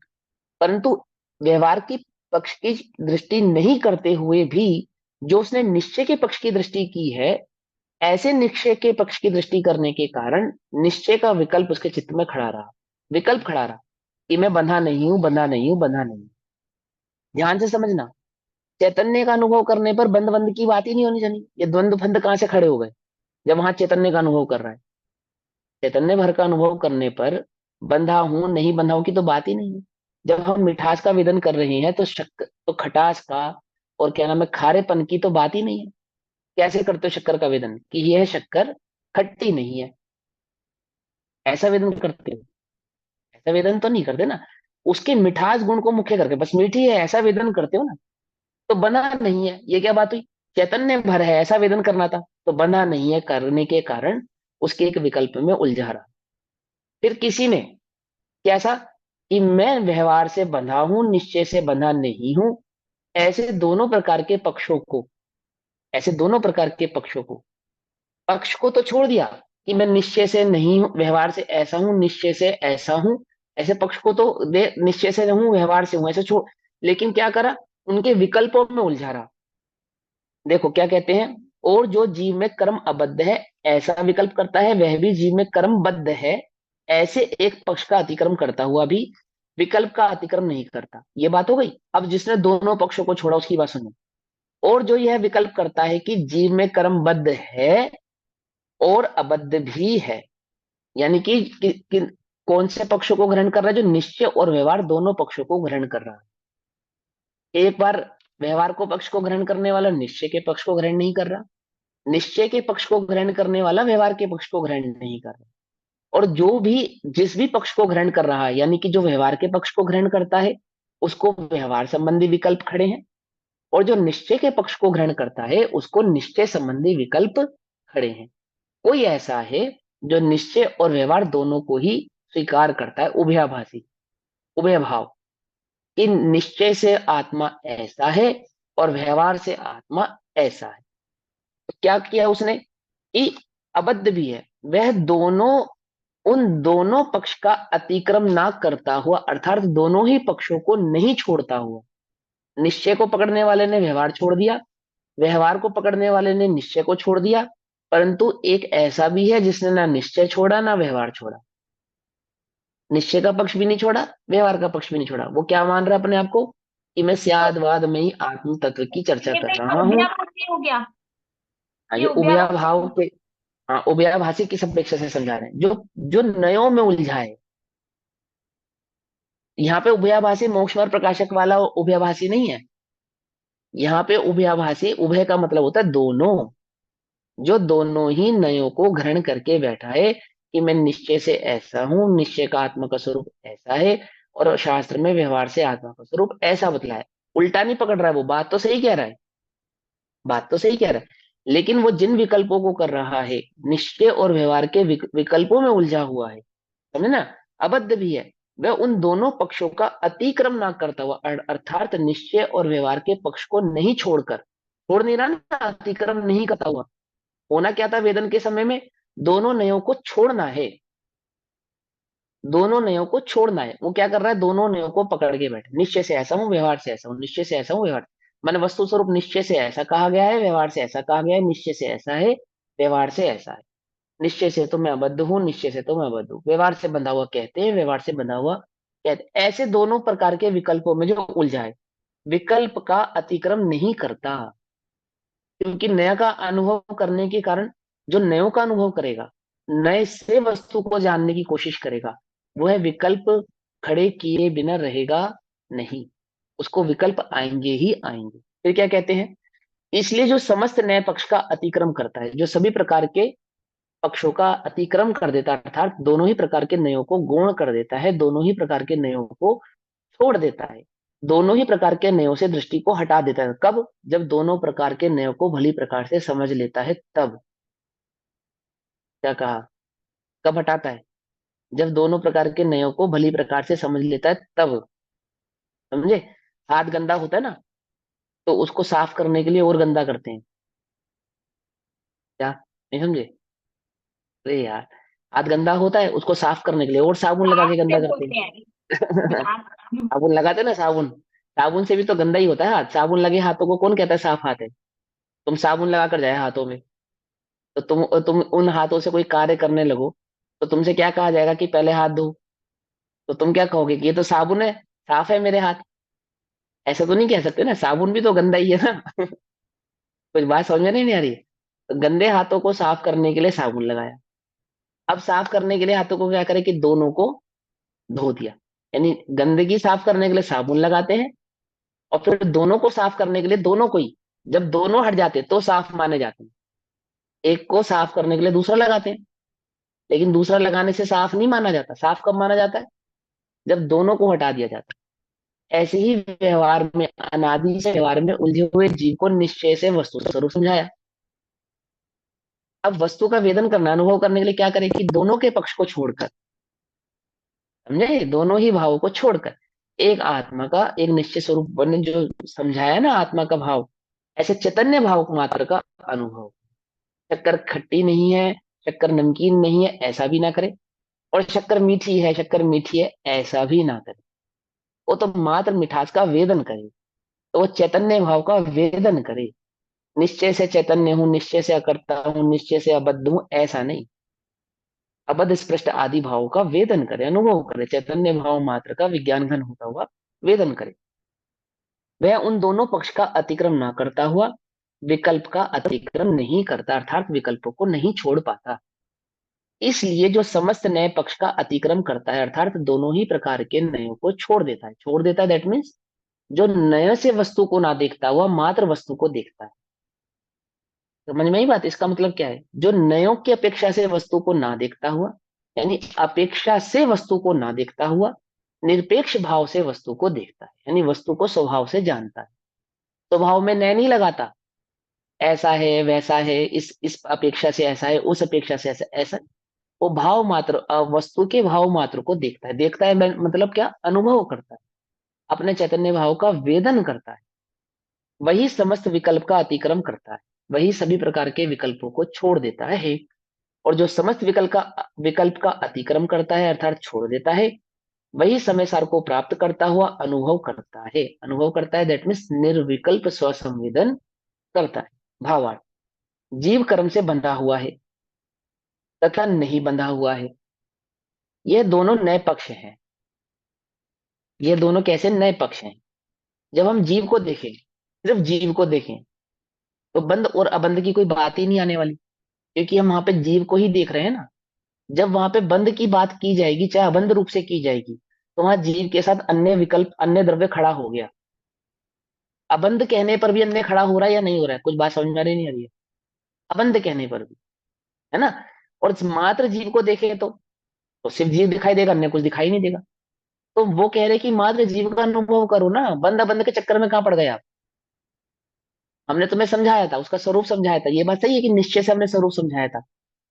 परंतु व्यवहार की पक्ष की दृष्टि नहीं करते हुए भी जो उसने निश्चय के पक्ष की दृष्टि की है, ऐसे निश्चय के पक्ष की दृष्टि करने के कारण निश्चय का विकल्प उसके चित्त में खड़ा रहा, विकल्प खड़ा रहा कि मैं बंधा नहीं हूं, बंधा नहीं हूं, बंधा नहीं हूं। ध्यान से समझना, चैतन्य का अनुभव करने पर बंध बंध की बात ही नहीं होनी चाहिए। ये द्वंद्व फंद कहां से खड़े हो गए जब वहां चैतन्य का अनुभव कर रहा है। चैतन्य भर का अनुभव करने पर बंधा हूं नहीं बंधा हूं की तो बात ही नहीं है। जब हम मिठास का वेदन कर रहे हैं तो शक्कर तो खटास का और क्या नाम है खारेपन की तो बात ही नहीं है। कैसे करते हो शक्कर का वेदन कि यह शक्कर खट्टी नहीं है, ऐसा वेदन करते हो? ऐसा वेदन तो नहीं करते ना। उसके मिठास गुण को मुख्य करके बस मीठी है ऐसा वेदन करते हो ना, तो बंधा नहीं है, ये क्या बात हुई। चैतन्य भर है ऐसा वेदन करना था, तो बंधा नहीं है करने के कारण उसके एक विकल्प में उलझा रहा। फिर किसी ने कैसा कि मैं व्यवहार से बंधा हूं, निश्चय से बंधा नहीं हूं, ऐसे दोनों प्रकार के पक्षों को, ऐसे दोनों प्रकार के पक्षों को, पक्ष को तो छोड़ दिया कि मैं निश्चय से नहीं हूं, व्यवहार से ऐसा हूं, निश्चय से ऐसा हूं, ऐसे पक्ष को तो दे, निश्चय से हूं व्यवहार से हूं ऐसे छोड़। लेकिन क्या करा, उनके विकल्पों में उलझा रहा। देखो क्या कहते हैं, और जो जीव में कर्म अबद्ध है ऐसा विकल्प करता है, वह भी जीव में कर्मबद्ध है, ऐसे एक पक्ष का अतिक्रम करता हुआ भी विकल्प का अतिक्रम नहीं करता। ये बात हो गई। अब जिसने दोनों पक्षों को छोड़ा उसकी बात सुनो। और जो यह विकल्प करता है कि जीव में कर्मबद्ध है और अबद्ध भी है, यानी कि कौन से पक्षों को ग्रहण कर रहा है, जो निश्चय और व्यवहार दोनों पक्षों को ग्रहण कर रहा है। एक बार व्यवहार को पक्ष को ग्रहण करने वाला निश्चय के पक्ष को ग्रहण नहीं कर रहा, निश्चय के पक्ष को ग्रहण करने वाला व्यवहार के पक्ष को ग्रहण नहीं कर रहा। और जो भी जिस भी पक्ष को ग्रहण कर रहा है, यानी कि जो व्यवहार के पक्ष को ग्रहण करता है उसको व्यवहार संबंधी विकल्प खड़े हैं, और जो निश्चय के पक्ष को ग्रहण करता है उसको निश्चय संबंधी विकल्प खड़े हैं। कोई ऐसा है जो निश्चय और व्यवहार दोनों को ही स्वीकार करता है, उभयाभासी, उभय भाव, कि निश्चय से आत्मा ऐसा है और व्यवहार से आत्मा ऐसा है। तो क्या किया उसने कि अबद्ध भी है, वह दोनों, उन दोनों पक्ष का अतिक्रम ना करता हुआ, अर्थात दोनों ही पक्षों को नहीं छोड़ता हुआ। निश्चय को पकड़ने वाले ने व्यवहार छोड़ दिया, व्यवहार को पकड़ने वाले ने निश्चय को छोड़ दिया, परंतु एक ऐसा भी है जिसने ना निश्चय छोड़ा ना व्यवहार छोड़ा। निश्चय का पक्ष भी नहीं छोड़ा, व्यवहार का पक्ष भी नहीं छोड़ा। वो क्या मान रहा है अपने आप को कि मैं तो स्यादवाद में ही आत्म तत्व की चर्चा ये तो कर एक रहा हूँ। उभयाभासी हो गया। हाँ, ये ये उभयाभाव उभयाभासी। के, हाँ उभयाभासी किस अपेक्षा से समझा रहे हैं, जो जो नयों में उलझाए। यहाँ पे उभयाभासी मोक्षवर प्रकाशक वाला उभयाभासी नहीं है। यहाँ पे उभयाभासी, उभय का मतलब होता है दोनों, जो दोनों ही नयों को ग्रहण करके बैठा है कि मैं निश्चय से ऐसा हूं, निश्चय का आत्मा का स्वरूप ऐसा है, और शास्त्र में व्यवहार से आत्मा का स्वरूप ऐसा बतलाया है। उल्टा नहीं पकड़ रहा है, वो बात तो सही कह रहा है, बात तो सही कह रहा है, लेकिन वो जिन विकल्पों को कर रहा है, निश्चय और व्यवहार के विकल्पों में उलझा हुआ है, समझे ना, अबद्ध भी है। वह उन दोनों पक्षों का अतिक्रम ना करता हुआ, अर्थात निश्चय और व्यवहार के पक्ष को नहीं छोड़कर, छोड़ नहीं रहा ना, अतिक्रम नहीं करता हुआ। होना क्या था वेदन के समय में, दोनों नयों को छोड़ना है, दोनों नयों को छोड़ना है। वो क्या कर रहा है, दोनों नयों को पकड़ के बैठे, निश्चय से ऐसा हूं, व्यवहार से ऐसा हूं, निश्चय से ऐसा हूं, व्यवहार। माने वस्तु स्वरूप निश्चय से ऐसा कहा गया है, व्यवहार से ऐसा कहा गया है, निश्चय से ऐसा है, व्यवहार से ऐसा है। निश्चय से तो मैं अबद्ध हूँ, निश्चय से तो मैं अबद्ध हूँ, व्यवहार से बंधा हुआ कहते हैं, व्यवहार से बंधा हुआ कहते हैं। ऐसे दोनों प्रकार के विकल्पों में जो उलझा है, विकल्प का अतिक्रम नहीं करता, क्योंकि नया का अनुभव करने के कारण, जो नयों का अनुभव करेगा, नए से वस्तु को जानने की कोशिश करेगा, वह विकल्प खड़े किए बिना रहेगा नहीं, उसको विकल्प आएंगे ही आएंगे। फिर क्या कहते हैं, इसलिए जो समस्त नए पक्ष का अतिक्रम करता है, जो सभी प्रकार के पक्षों का अतिक्रम कर देता है, अर्थात दोनों ही प्रकार के नयों को गौण कर देता है, दोनों ही प्रकार के नयों को छोड़ देता है, दोनों ही प्रकार के नयों से दृष्टि को हटा देता है। कब, जब दोनों प्रकार के नयों को भली प्रकार से समझ लेता है तब। क्या कहा, कब हटाता है, जब दोनों प्रकार के नयों को भली प्रकार से समझ लेता है तब, समझे। हाथ गंदा होता है ना, तो उसको साफ करने के लिए और गंदा करते हैं, क्या, नहीं समझे। अरे यार, हाथ गंदा होता है, उसको साफ करने के लिए और साबुन लगा हाथ के से गंदा करते बोलते हैं हैं। हाथ। साबुन लगाते हैं ना, साबुन, साबुन से भी तो गंदा ही होता है हाथ। साबुन लगे हाथों को कौन कहता है साफ हाथ है। तुम साबुन लगा कर जाए हाथों में, तो तुम उन हाथों से कोई कार्य करने लगो, तो तुमसे क्या कहा जाएगा कि पहले हाथ धो, तो तुम क्या कहोगे कि ये तो साबुन है, साफ है मेरे हाथ। ऐसा तो नहीं कह सकते ना, साबुन भी तो गंदा ही है ना। कुछ बात समझ में नहीं आ रही है? तो गंदे हाथों को साफ करने के लिए साबुन लगाया। अब साफ करने के लिए हाथों को क्या करें कि दोनों को धो दिया, यानी गंदगी साफ करने के लिए साबुन लगाते हैं, और फिर दोनों को साफ करने के लिए दोनों को ही, जब दोनों हट जाते तो साफ माने जाते हैं। एक को साफ करने के लिए दूसरा लगाते हैं, लेकिन दूसरा लगाने से साफ नहीं माना जाता। साफ कब माना जाता है, जब दोनों को हटा दिया जाता है। ऐसे ही व्यवहार में, अनादि से व्यवहार में उलझे हुए जीव को निश्चय से वस्तु स्वरूप समझाया। अब वस्तु का वेदन करना, अनुभव करने के लिए क्या करें कि दोनों के पक्ष को छोड़कर, समझे, दोनों ही भावों को छोड़कर एक आत्मा का, एक निश्चय स्वरूप बने, जो समझाया ना आत्मा का भाव, ऐसे चैतन्य भाव मात्र का अनुभव। शक्कर खट्टी नहीं है, शक्कर नमकीन नहीं है, ऐसा भी ना करे, और शक्कर मीठी है, शक्कर मीठी है, ऐसा भी ना करे। वो तो मात्र मिठास का वेदन करे, तो वो चैतन्य भाव का वेदन करे। निश्चय से चैतन्य हूं, निश्चय से अकर्ता हूं, निश्चय से अबद्ध हूं, ऐसा नहीं। अबद्ध स्पष्ट आदि भाव का वेदन करे, अनुभव करे, चैतन्य भाव मात्र का विज्ञान घन होता हुआ वेदन करे। वह उन दोनों पक्ष का अतिक्रम ना करता हुआ विकल्प का अतिक्रम नहीं करता, अर्थात विकल्पों को नहीं छोड़ पाता। इसलिए जो समस्त नए पक्ष का अतिक्रम करता है, अर्थात दोनों ही प्रकार के नयों को छोड़ देता है, छोड़ देता है दैट मीन्स, जो नय से वस्तु को ना देखता हुआ मात्र वस्तु को देखता है। समझ में आई बात, इसका मतलब क्या है, जो नयों की अपेक्षा से वस्तु को ना देखता हुआ, यानी अपेक्षा से वस्तु को ना देखता हुआ निरपेक्ष भाव से वस्तु को देखता है, यानी वस्तु को स्वभाव से जानता है। स्वभाव में नय नहीं लगाता, ऐसा है वैसा है, इस अपेक्षा से ऐसा है, उस अपेक्षा से ऐसा ऐसा। वो भाव मात्र, वस्तु के भाव मात्र को देखता है। देखता है मतलब क्या, अनुभव करता है, अपने चैतन्य भाव का वेदन करता है। वही समस्त विकल्प का अतिक्रम करता है, वही सभी प्रकार के विकल्पों को छोड़ देता है। और जो समस्त विकल्प का अतिक्रम करता है, अर्थात छोड़ देता है, वही समय सार को प्राप्त करता हुआ अनुभव करता है। अनुभव करता है दैट मीन्स निर्विकल्प स्वसंवेदन करता है। भावार्थ, जीव कर्म से बंधा हुआ है तथा नहीं बंधा हुआ है, ये दोनों नए पक्ष हैं। ये दोनों कैसे नए पक्ष हैं, जब हम जीव को देखें, सिर्फ जीव को देखें, तो बंध और अबंध की कोई बात ही नहीं आने वाली, क्योंकि हम वहां पे जीव को ही देख रहे हैं ना। जब वहां पे बंध की बात की जाएगी, चाहे अबंध रूप से की जाएगी, तो वहां जीव के साथ अन्य विकल्प, अन्य द्रव्य खड़ा हो गया। अबंध कहने पर भी अन्य खड़ा हो रहा है या नहीं हो रहा है? कुछ बात समझ में आ रही नहीं आ रही है? अबंध कहने पर भी, है ना। और मात्र जीव को देखें तो सिर्फ जीव दिखाई देगा, अन्य कुछ दिखाई नहीं देगा। तो वो कह रहे कि मात्र जीव का अनुभव करो ना, बंद अबंध के चक्कर में कहां पड़ गए आप? हमने तुम्हें समझाया था, उसका स्वरूप समझाया था। ये बात सही है कि निश्चय से हमने स्वरूप समझाया था,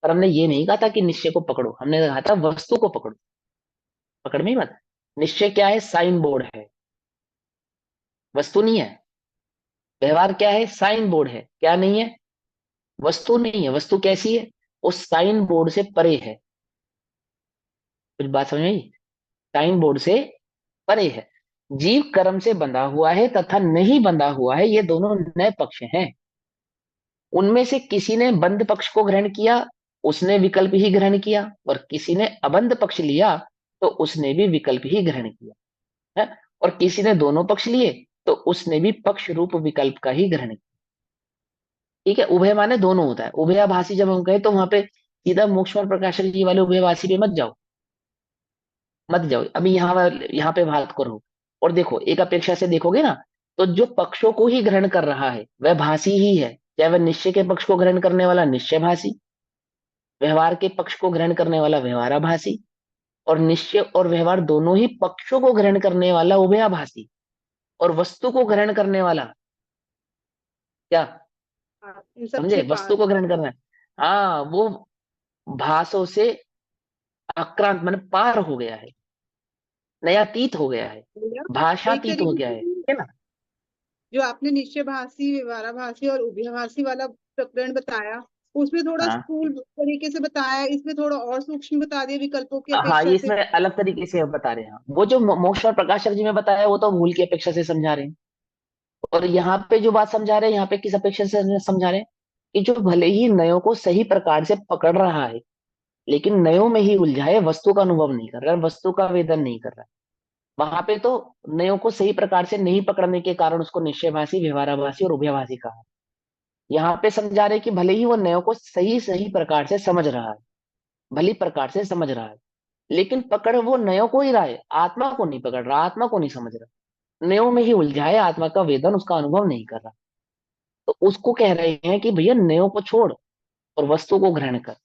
पर हमने ये नहीं कहा था कि निश्चय को पकड़ो, हमने कहा था वस्तु को पकड़ो। पकड़ में ही बात। निश्चय क्या है? साइन बोर्ड है, वस्तु नहीं है। व्यवहार क्या है? साइन बोर्ड है, क्या नहीं है? वस्तु नहीं है। वस्तु कैसी है? उस साइन बोर्ड से परे है। कुछ बात समझ में आई? साइन बोर्ड से परे है। जीव कर्म से बंधा हुआ है तथा नहीं बंधा हुआ है, ये दोनों नए पक्ष हैं। उनमें से किसी ने बंध पक्ष को ग्रहण किया, उसने विकल्प ही ग्रहण किया, और किसी ने अबंध पक्ष लिया, तो उसने भी विकल्प ही ग्रहण किया है। और किसी ने दोनों पक्ष लिए, तो उसने भी पक्ष रूप विकल्प का ही ग्रहण किया। ठीक है। उभय माने दोनों होता है। उभयाभासी जब हम कहें तो वहां पे सीधा मोक्ष और प्रकाशक जी वाले उभयभाषी पे मत जाओ, मत जाओ। अभी यहाँ पे बात करो। और देखो, एक अपेक्षा से देखोगे ना, तो जो पक्षों को ही ग्रहण कर रहा है वह भाषी ही है। चाहे वह निश्चय के पक्ष को ग्रहण करने वाला निश्चय भाषी, व्यवहार के पक्ष को ग्रहण करने वाला व्यवहाराभासी, और निश्चय और व्यवहार दोनों ही पक्षों को ग्रहण करने वाला उभयाभासी, और वस्तु को ग्रहण करने वाला क्या? हाँ, इन सबसे समझे? पार। वस्तु को ग्रहण करना है। हाँ, वो भाषों से आक्रांत मन पार हो गया है, नयातीत हो गया है, भैया, एक भाषातीत हो तरीके गया से है। ठीक है ना? जो आपने निश्चयभाषी, व्यवहाराभासी और उभयभाषी वाला प्रकरण बताया, उसमें थोड़ा हाँ स्थूल तरीके से बताया, इसमें थोड़ा और सूक्ष्म बता दिया विकल्पों की हाँ, अपेक्षा ये से। इसमें अलग तरीके से बता रहे हैं। वो जो मोक्ष और प्रकाशक जी में बताया वो तो मूल की अपेक्षा से समझा रहे हैं। और यहाँ पे जो बात समझा रहे हैं, यहाँ पे किस अपेक्षा से समझा रहे हैं? कि जो भले ही नयों को सही प्रकार से पकड़ रहा है, लेकिन नयों में ही उलझाए, वस्तु का अनुभव नहीं कर रहा है, वस्तु का वेदन नहीं कर रहा है। वहां पे तो नयों को सही प्रकार से नहीं पकड़ने के कारण उसको निश्चयभाषी, व्यवहाराभासी और उभयभाषी कहा। यहाँ पे समझा रहे कि भले ही वो नयों को सही सही प्रकार से समझ रहा है, भली प्रकार से समझ रहा है, लेकिन पकड़ वो नयों को ही रहा है, आत्मा को नहीं पकड़ रहा, आत्मा को नहीं समझ रहा। नयों में ही उलझा है, आत्मा का वेदन, उसका अनुभव नहीं कर रहा। तो उसको कह रहे हैं कि भैया नयों को छोड़ और वस्तु को ग्रहण कर।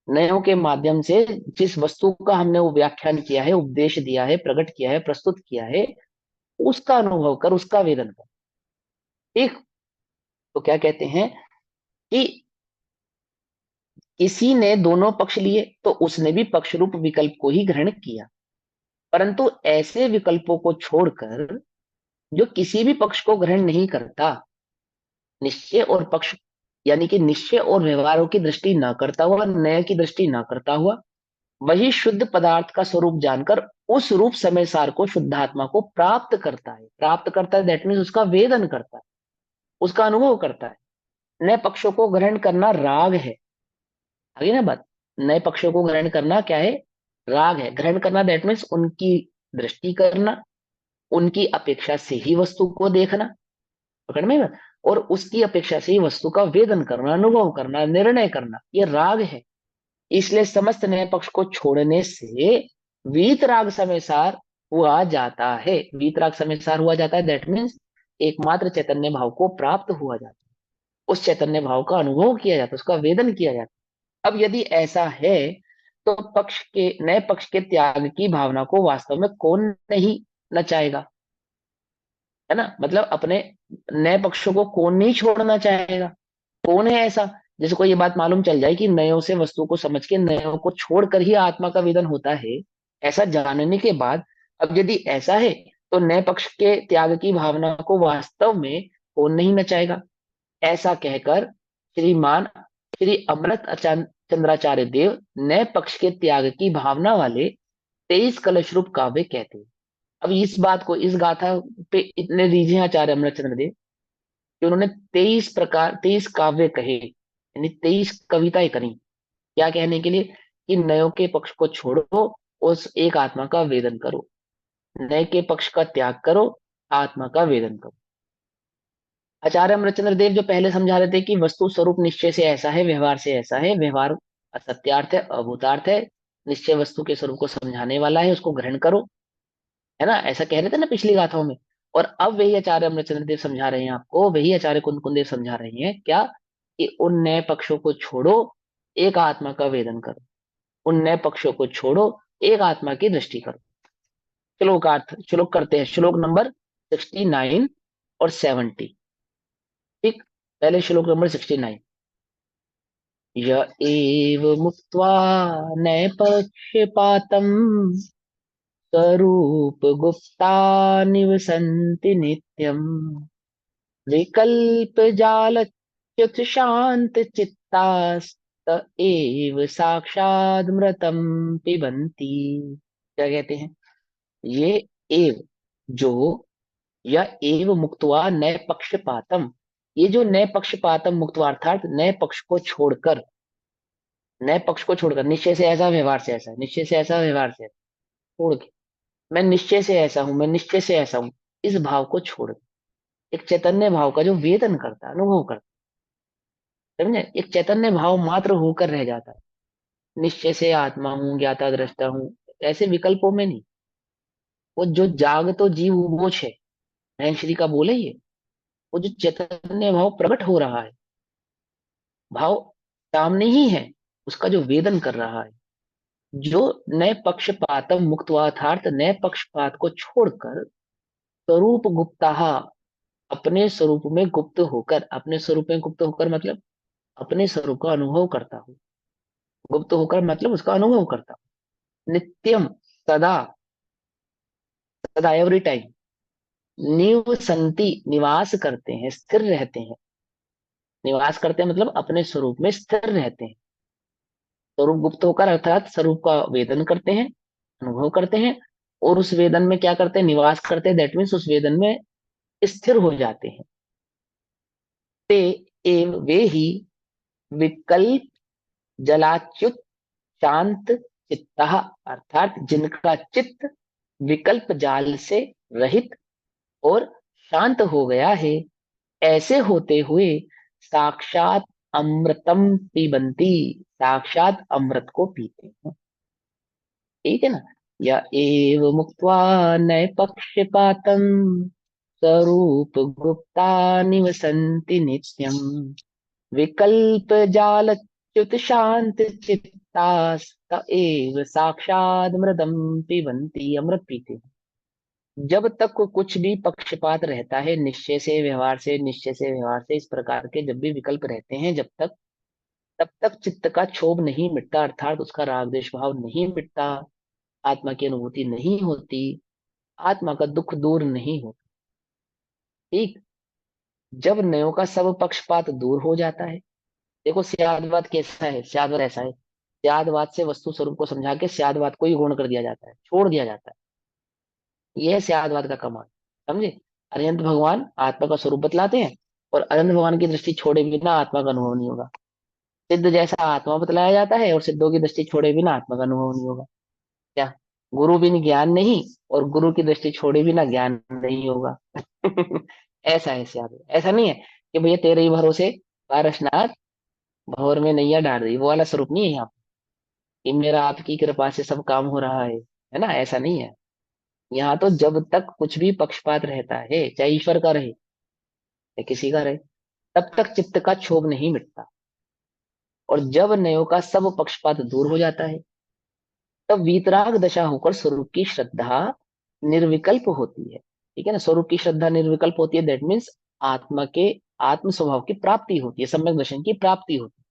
नयों के माध्यम से जिस वस्तु का हमने वो व्याख्यान किया है, उपदेश दिया है, प्रकट किया है, प्रस्तुत किया है, उसका अनुभव कर, उसका वेदन कर। ठीक। तो क्या कहते हैं कि किसी ने दोनों पक्ष लिए, तो उसने भी पक्ष रूप विकल्प को ही ग्रहण किया। परंतु ऐसे विकल्पों को छोड़कर जो किसी भी पक्ष को ग्रहण नहीं करता, निश्चय और पक्ष, यानी कि निश्चय और व्यवहारों की दृष्टि ना करता हुआ, नय की दृष्टि ना करता हुआ, वही शुद्ध पदार्थ का स्वरूप जानकर उस रूप समय सार को, शुद्धात्मा को प्राप्त करता है। प्राप्त करता है दैट मीन्स उसका वेदन करता है, उसका अनुभव करता है। नए पक्षों को ग्रहण करना राग है। आगे ना बात। नए पक्षों को ग्रहण करना क्या है? राग है। ग्रहण करना दैट मीन्स उनकी दृष्टि करना, उनकी अपेक्षा से ही वस्तु को देखना। पकड़ में बात। और उसकी अपेक्षा से ही वस्तु का वेदन करना, अनुभव करना, निर्णय करना, ये राग है। इसलिए समस्त नए पक्ष को छोड़ने से वीतराग समयसार हुआ जाता है। वीतराग समयसार हुआ जाता है दैट मीन्स एकमात्र चैतन्य भाव को प्राप्त हुआ जाता है, उस चैतन्य भाव का अनुभव किया जाता है, उसका वेदन किया जाता है। अब यदि ऐसा है, तो पक्ष के, नए पक्ष के त्याग की भावना को वास्तव में कौन नहीं नचाएगा? है ना। मतलब अपने नए पक्षों को कौन नहीं छोड़ना चाहेगा? कौन है ऐसा जिसको ये बात मालूम चल जाए कि नयों से वस्तु को समझ के नयों को छोड़कर ही आत्मा का वेदन होता है? ऐसा जानने के बाद, अब यदि ऐसा है, तो नए पक्ष के त्याग की भावना को वास्तव में कौन नहीं नचाएगा? ऐसा कहकर श्रीमान श्री अमृत चंद्राचार्य देव नए पक्ष के त्याग की भावना वाले 23 कलश रूप काव्य कहते हैं। अब इस बात को, इस गाथा पे इतने रीझे हैं आचार्य अमृतचंद्र देव कि उन्होंने 23 काव्य कहे, यानी 23 कविताएं करी। क्या कहने के लिए? कि नयों के पक्ष को छोड़ो, उस एक आत्मा का वेदन करो, नए के पक्ष का त्याग करो, आत्मा का वेदन करो। आचार्य अमरचंद्र देव जो पहले समझा रहे थे कि वस्तु स्वरूप निश्चय से ऐसा है, व्यवहार से ऐसा है, व्यवहार असत्यार्थ है, अभूतार्थ है, निश्चय वस्तु के स्वरूप को समझाने वाला है, उसको ग्रहण करो, है ना, ऐसा कह रहे थे ना पिछली गाथाओं में। और अब वही आचार्य अमरचंद्र देव समझा रहे हैं आपको, वही आचार्य कुंद कुंदेव समझा रहे हैं क्या, कि उन नए पक्षों को छोड़ो, एक आत्मा का वेदन करो। उन नए पक्षों को छोड़ो, एक आत्मा की दृष्टि करो। श्लोक अर्थ, श्लोक करते हैं, श्लोक नंबर 69 और 70। ठीक, पहले श्लोक नंबर 69। य एव मुक्त्वा नैपक्षपातम् स्वरूप गुप्ता निवसन्ति नित्यम् विकल्प जालच्युत शांत चित्तास्त एव साक्षादमृतम पिबन्ति। क्या कहते हैं, ये एव, जो, यह एव मुक्त्वा नए पक्षपातम, ये जो नए पक्षपातम मुक्त्वा अर्थात नए पक्ष को छोड़कर, नए पक्ष को छोड़कर, निश्चय से ऐसा व्यवहार से ऐसा, निश्चय से ऐसा व्यवहार से ऐसा, छोड़ के, मैं निश्चय से ऐसा हूं, मैं निश्चय से ऐसा हूं, इस भाव को छोड़ के, एक चैतन्य भाव का जो वेदन करता है, अनुभव करता है, समझे, एक चैतन्य भाव मात्र होकर रह जाता है। निश्चय से आत्मा हूँ, ज्ञाता दृष्टा हूँ, ऐसे विकल्पों में नहीं। वो जो जाग तो जीव उबोच है, नयन श्री का बोले ये, वो जो चैतन्य भाव प्रकट हो रहा है, भाव सामने ही है, उसका जो वेदन कर रहा है, जो नए पक्षपातम मुक्तवाथार्थ, नए पक्षपात को छोड़कर स्वरूप गुप्ता, अपने स्वरूप में गुप्त होकर, अपने स्वरूप में गुप्त होकर मतलब अपने स्वरूप का अनुभव करता हूँ, गुप्त होकर मतलब उसका अनुभव करता हूँ, नित्यम, सदा, सदा एवरी टाइम, निवसंति, निवास करते हैं, स्थिर रहते हैं, निवास करते हैं मतलब अपने स्वरूप में स्थिर रहते हैं, स्वरूप गुप्त होकर अर्थात स्वरूप का वेदन करते हैं, अनुभव करते हैं, और उस वेदन में क्या करते हैं, निवास करते हैं, दैट मीन्स उस वेदन में स्थिर हो जाते हैं। ते एव वे ही विकल्प जलाच्युत शांत चित्ता, अर्थात जिनका चित्त विकल्प जाल से रहित और शांत हो गया है, ऐसे होते हुए साक्षात अमृतम पिबंती, साक्षात अमृत को पीते हैं। ठीक है ना, या एव मुक्त्वा नए पक्षपातम स्वरूप गुप्ता निवसन्ति नित्यम विकल्प जालच्युत शांत चित्तास्त एव साक्षाद मृदम पिबन्ति, अमृत पीते हैं। जब तक कुछ भी पक्षपात रहता है, निश्चय से व्यवहार से, निश्चय से व्यवहार से, इस प्रकार के जब भी विकल्प रहते हैं, जब तक, तब तक चित्त का क्षोभ नहीं मिटता, अर्थात उसका राग द्वेष भाव नहीं मिटता, आत्मा की अनुभूति नहीं होती, आत्मा का दुख दूर नहीं होता। ठीक, जब नयों का सब पक्षपात दूर हो जाता है, देखो स्यादवाद कैसा है, स्यादवाद ऐसा है, स्यादवाद से वस्तु स्वरूप को समझा के स्यादवाद को ही गौण कर दिया जाता है, छोड़ दिया जाता है, यह है स्यादवाद का कमाल। समझे, अनंत भगवान आत्मा का स्वरूप बतलाते हैं, और अनंत भगवान की दृष्टि छोड़े बिना आत्मा का अनुभव नहीं होगा। सिद्ध जैसा आत्मा बतलाया जाता है, और सिद्धों की दृष्टि छोड़े बिना आत्मा का अनुभव नहीं होगा। क्या, गुरु बिन ज्ञान नहीं, और गुरु की दृष्टि छोड़े बिना ज्ञान नहीं होगा। ऐसा है स्यादवाद, ऐसा नहीं है कि भैया तेरे ही भरोसे पारसनाथ भंवर में नैया डाल दी, वो वाला स्वरूप नहीं है यहाँ पे, कि मेरा आपकी कृपा से सब काम हो रहा है ना, ऐसा नहीं है। यहाँ तो जब तक कुछ भी पक्षपात रहता है, चाहे ईश्वर का रहे या किसी का रहे, तब तक चित्त का क्षोभ नहीं मिटता। और जब नयों का सब पक्षपात दूर हो जाता है, तब वीतराग दशा होकर स्वरूप की श्रद्धा निर्विकल्प होती है। ठीक है ना, स्वरूप की श्रद्धा निर्विकल्प होती है, दैट मीन्स आत्मा के, आत्म स्वभाव की प्राप्ति होती है, सम्यक दर्शन की प्राप्ति होती है।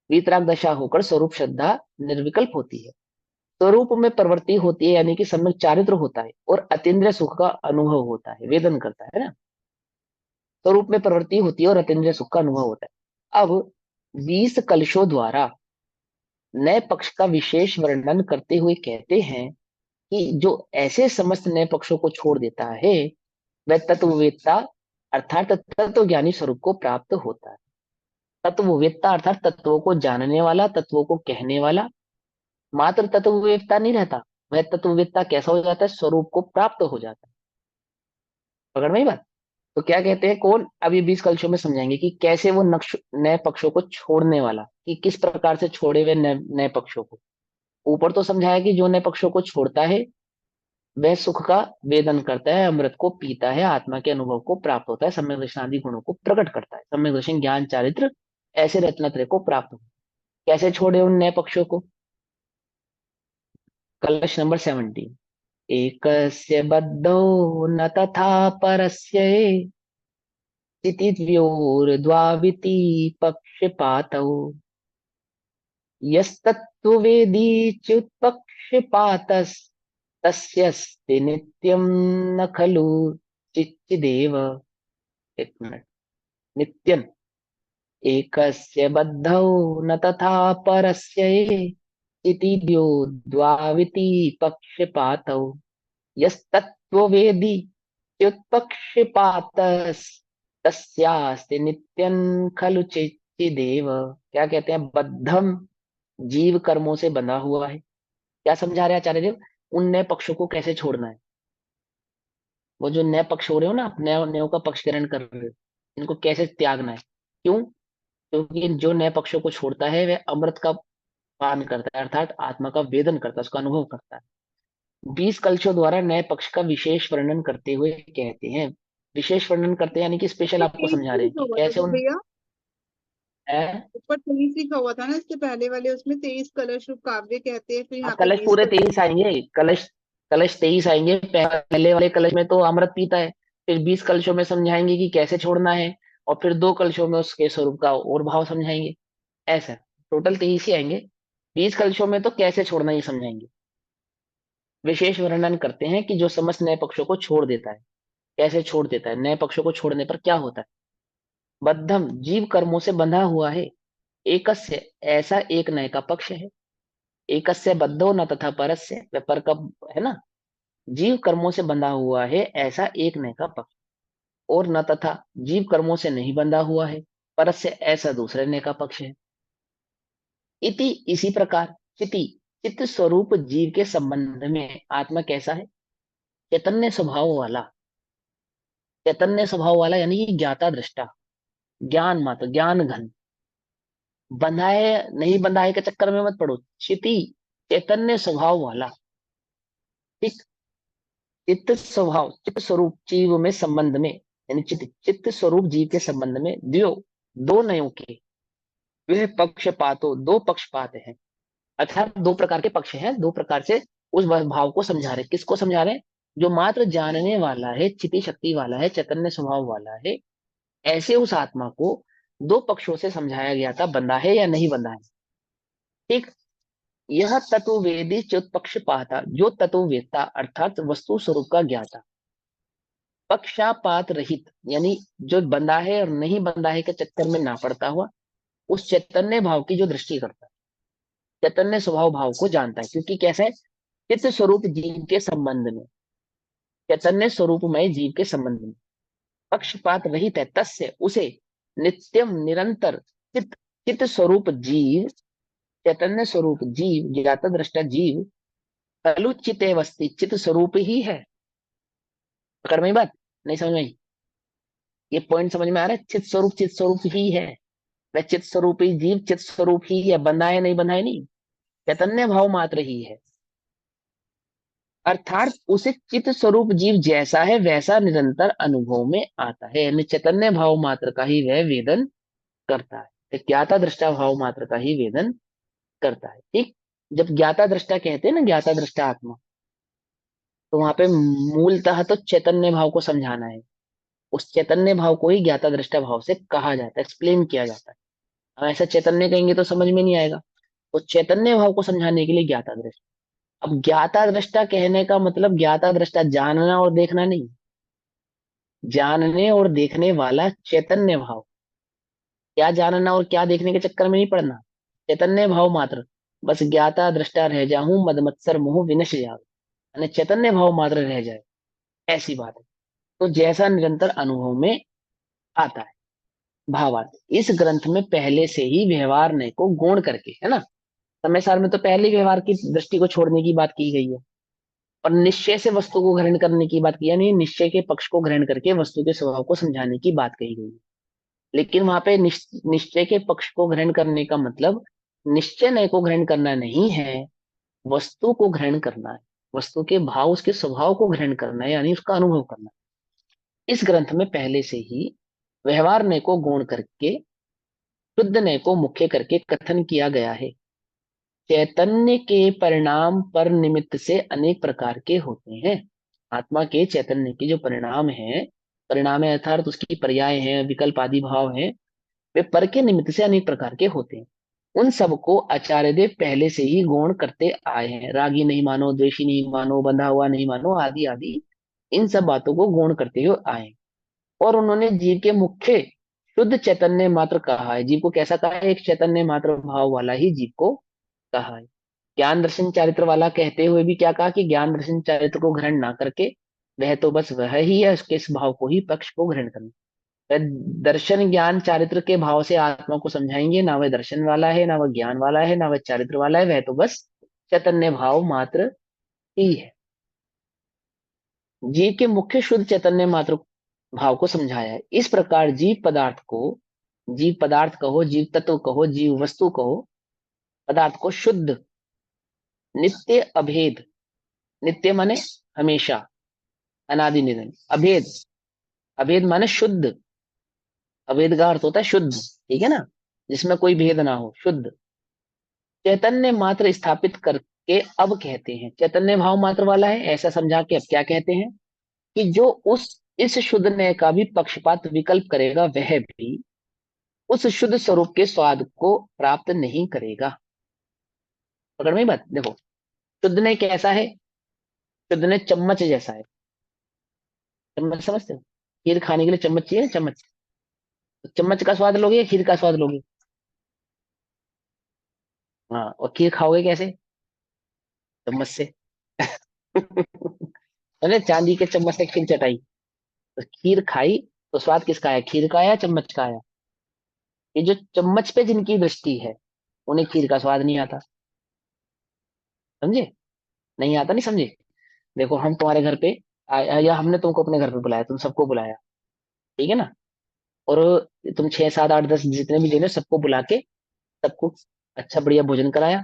वीतराग दशा होकर स्वरूप श्रद्धा निर्विकल्प होती है, स्वरूप में प्रवृत्ति होती है, यानी कि सम्यक चारित्र होता है, और अतीन्द्रिय सुख का अनुभव होता है, वेदन करता है ना, स्वरूप में प्रवृत्ति होती है और अतीन्द्रिय सुख का अनुभव होता है। अब 20 कलशों द्वारा नए पक्ष का विशेष वर्णन करते हुए कहते हैं कि जो ऐसे समस्त नए पक्षों को छोड़ देता है, वह तत्ववेत्ता अर्थात तत्व ज्ञानी स्वरूप को प्राप्त होता है। तत्ववेत्ता अर्थात तत्वों को जानने वाला, तत्वों को कहने वाला, मात्र तत्ववेत्ता नहीं रहता, वह तत्ववेत्ता कैसा हो जाता है, स्वरूप को प्राप्त हो जाता है। पकड़ में ही बात। तो क्या कहते हैं कौन, अब ये 20 कलशों में समझाएंगे कि कैसे वो नक्श नए पक्षों को छोड़ने वाला, कि किस प्रकार से छोड़े हुए नए नए पक्षों को। ऊपर तो समझाया कि जो नए पक्षों को छोड़ता है वह सुख का वेदन करता है, अमृत को पीता है, आत्मा के अनुभव को प्राप्त होता है, सम्यक दर्शन आदि गुणों को प्रकट करता है, सम्यक दर्शन ज्ञान चारित्र ऐसे रत्नत्रय को प्राप्त हो। कैसे छोड़े उन नए पक्षों को। कलश नंबर 17। एकस्य बद्धो न तथा परस्य स्थितिद्वयोर्द्वाविति पक्षपातौ यस्तत्त्ववेदी च्युत्पक्षपातस्तस्यस्ति नित्यं न खलु चिच्चिदेव। एक मिनट। नित्यं एकस्य बद्धौ न तथा परस्य इति द्वाविति पक्षपातौ यस्तत्त्ववेदी च्युत्पक्षपातस्तस्यास्ति नित्यं खलु चिच्चिदेव। क्या कहते हैं, बद्धम जीव कर्मों से बंधा हुआ है। क्या समझा रहे हैं आचार्य देव, उन नए पक्षों को कैसे छोड़ना है। वो जो नए पक्ष हो रहे हो ना, आप नए नयो का पक्ष ग्रहण कर रहे हो, इनको कैसे त्यागना है। क्यों, क्योंकि जो नए पक्षों को छोड़ता है वह अमृत का पान करता है, अर्थात आत्मा का वेदन करता है, उसका अनुभव करता है। 20 कलशों द्वारा नए पक्ष का विशेष वर्णन करते हुए कहते हैं, विशेष वर्णन करते हैं यानी कि स्पेशल ये आपको 23 समझा पे रहे हैं लिखा कि हुआ था कैसे क्या उन भैया? है। ऊपर 23 लिखा हुआ था ना, इसके पहले वाले उसमें 23 कलश रूप काव्य कहते हैं, फिर हाँ, यहाँ पे कलश 20 पूरे कलश। 23 आएंगे। कलश कलश 23 आएंगे। पहले वाले कलश में तो अमृत पीता है, फिर 20 कलशों में समझाएंगे कि कैसे छोड़ना है, और फिर 2 कलशों में उसके स्वरूप का और भाव समझाएंगे। ऐसा टोटल 23 ही आएंगे। 20 कलशों में तो कैसे छोड़ना ही समझाएंगे। विशेष वर्णन करते हैं कि जो समस्त नए पक्षों को छोड़ देता है, कैसे छोड़ देता है, नए पक्षों को छोड़ने पर क्या होता है। बद्धम जीव कर्मों से बंधा हुआ है, एकस्य ऐसा एक नए का पक्ष है, एकस्य बद्धो न तथा परस्य, वह पर का है ना, जीव कर्मों से बंधा हुआ है ऐसा एक नए का पक्ष, और न तथा जीव कर्मों से नहीं बंधा हुआ है परस्य ऐसा दूसरे नए का पक्ष है। इति इसी प्रकार चिति चित्त स्वरूप जीव के संबंध में आत्मा कैसा है, चैतन्य स्वभाव वाला। चैतन्य स्वभाव वाला यानी कि ज्ञाता दृष्टा, ज्ञान मात्र, ज्ञान घन। बंधा है नहीं बंधा है के चक्कर में मत पड़ो। चिति चैतन्य स्वभाव वाला। ठीक। चित्त स्वभाव चित्त स्वरूप जीव में संबंध में, यानी चित्त चित्त स्वरूप जीव के संबंध में द्यो दो नयों के, वह पक्षपातो दो पक्षपात हैं। अर्थात दो प्रकार के पक्ष हैं, दो प्रकार से उस भाव को समझा रहे। किसको समझा रहे हैं, जो मात्र जानने वाला है, चिति शक्ति वाला है, चैतन्य स्वभाव वाला है, ऐसे उस आत्मा को दो पक्षों से समझाया गया था, बंधा है या नहीं बंधा है। ठीक। यह तत्ववेदी चुत्पक्षपाता, जो तत्ववेत्ता अर्थात वस्तु स्वरूप का ज्ञाता, पक्षापात रहित यानी जो बंधा है और नहीं बंधा है के चक्कर में ना पड़ता हुआ, उस चैतन्य भाव की जो दृष्टि करता है, चैतन्य स्वभाव भाव को जानता है। क्योंकि कैसा है, चित्त स्वरूप जीव के संबंध में, चैतन्य स्वरूपमय जीव के संबंध में पक्षपात रहित है, तस्य उसे नित्यम निरंतर चित्त चित्त स्वरूप जीव, चैतन्य स्वरूप जीव, ज्ञाता दृष्टा जीव, खलु चितेवस्ति चित्त स्वरूप ही है। पकड़ में बात, नहीं समझ में आई? ये पॉइंट समझ में आ रहा है, चित्त स्वरूप ही है। वह चित्त स्वरूप ही जीव चित्त स्वरूप ही है, बंधा है नहीं, बंधा है नहीं, चैतन्य भाव मात्र ही है। अर्थात उसे चित्त स्वरूप जीव जैसा है वैसा निरंतर अनुभव में आता है, यानी चैतन्य भाव मात्र का ही वह वेदन करता है, तो ज्ञाता दृष्टा भाव मात्र का ही वेदन करता है। ठीक। जब ज्ञाता दृष्टा कहते हैं ना, ज्ञाता दृष्टा आत्मा, तो वहां पे मूलतः तो चैतन्य भाव को समझाना है। उस चैतन्य भाव को ही ज्ञाता दृष्टा भाव से कहा जाता है, एक्सप्लेन किया जाता है। हम ऐसा चैतन्य कहेंगे तो समझ में नहीं आएगा, तो चैतन्य भाव को समझाने के लिए ज्ञाता दृष्टा। अब ज्ञाता दृष्टा कहने का मतलब ज्ञाता दृष्टा जानना और देखना नहीं, जानने और देखने वाला चैतन्य भाव। क्या जानना और क्या देखने के चक्कर में नहीं पड़ना, चैतन्य भाव मात्र। बस ज्ञाता दृष्टा रह जाऊं मद मत्सर मोह विनश जाओ, यानी चैतन्य भाव मात्र रह जाए, ऐसी बात है। तो जैसा निरंतर अनुभव में आता है। भावार्थ, इस ग्रंथ में पहले से ही व्यवहार नय को गौण करके, है ना, समय सार में तो पहले ही व्यवहार की दृष्टि को छोड़ने की बात की गई है। और निश्चय से वस्तु को ग्रहण करने की बात की, यानी निश्चय के पक्ष को ग्रहण करके वस्तु के स्वभाव को समझाने की बात कही गई है। लेकिन वहां पे निश्चय के पक्ष को ग्रहण करने का मतलब निश्चय नय को ग्रहण करना नहीं है, वस्तु को ग्रहण करना है। वस्तु के भाव, उसके स्वभाव को ग्रहण करना है, यानी उसका अनुभव करना है। इस ग्रंथ में पहले से ही व्यवहार नय को गौण करके शुद्ध नय को मुख्य करके कथन किया गया है। चैतन्य के परिणाम पर निमित्त से अनेक प्रकार के होते हैं। आत्मा के चैतन्य के जो परिणाम है, परिणाम है अर्थात उसकी पर्याय है, विकल्प आदि भाव है, वे पर के निमित्त से अनेक प्रकार के होते हैं। उन सबको आचार्य देव पहले से ही गौण करते आए हैं। रागी नहीं मानो, द्वेषी नहीं मानो, बंधा हुआ नहीं मानो, आदि आदि इन सब बातों को गौण करते हुए आए हैं। और उन्होंने जीव के मुख्य शुद्ध चैतन्य मात्र कहा है। जीव को कैसा कहा है? एक चैतन्य मात्र भाव वाला ही जीव को कहा है। ज्ञान दर्शन चारित्र वाला कहते हुए भी क्या कहा कि ज्ञान दर्शन चारित्र को ग्रहण ना करके वह तो बस वह ही है, उसके इस भाव को ही पक्ष को ग्रहण करना। वह दर्शन ज्ञान चारित्र के भाव से आत्मा को समझाएंगे, ना वह दर्शन वाला है, ना वह ज्ञान वाला है, ना वह चारित्र वाला है, वह तो बस चैतन्य भाव मात्र ही है। जीव के मुख्य शुद्ध चैतन्य मात्र भाव को समझाया है। इस प्रकार जीव पदार्थ को, जीव पदार्थ कहो, जीव तत्व कहो, जीव वस्तु कहो, पदार्थ को शुद्ध, नित्य, अभेद, नित्य माने हमेशा, अनादि निरंतर, अभेद, अभेद माने शुद्ध, अभेद का अर्थ होता है शुद्ध, ठीक है ना, जिसमें कोई भेद ना हो, शुद्ध चैतन्य मात्र स्थापित करके अब कहते हैं। चैतन्य भाव मात्र वाला है ऐसा समझा के अब क्या कहते हैं कि जो उस इस शुद्ध नय का भी पक्षपात विकल्प करेगा वह भी उस शुद्ध स्वरूप के स्वाद को प्राप्त नहीं करेगा। पकड़ में बात देखो, शुद्ध नय कैसा है? शुद्ध नय चम्मच जैसा है। चम्मच समझते हो? खीर खाने के लिए चम्मच चाहिए, चम्मच। तो चम्मच का स्वाद लोगे या खीर का स्वाद लोगे? हाँ, और खीर खाओगे कैसे? चम्मच से। अरे चांदी के चम्मच से खीर चटाई, तो खीर खाई तो स्वाद किसका आया? खीर का आया, चम्मच का आया? ये जो चम्मच पे जिनकी दृष्टि है उन्हें खीर का स्वाद नहीं आता। समझे? नहीं आता, नहीं समझे? देखो हम तुम्हारे घर पे या हमने तुमको अपने घर पे बुलाया, तुम सबको बुलाया, ठीक है ना, और तुम 6 7 8 10 जितने भी लेने सबको बुला के सबको अच्छा बढ़िया भोजन कराया,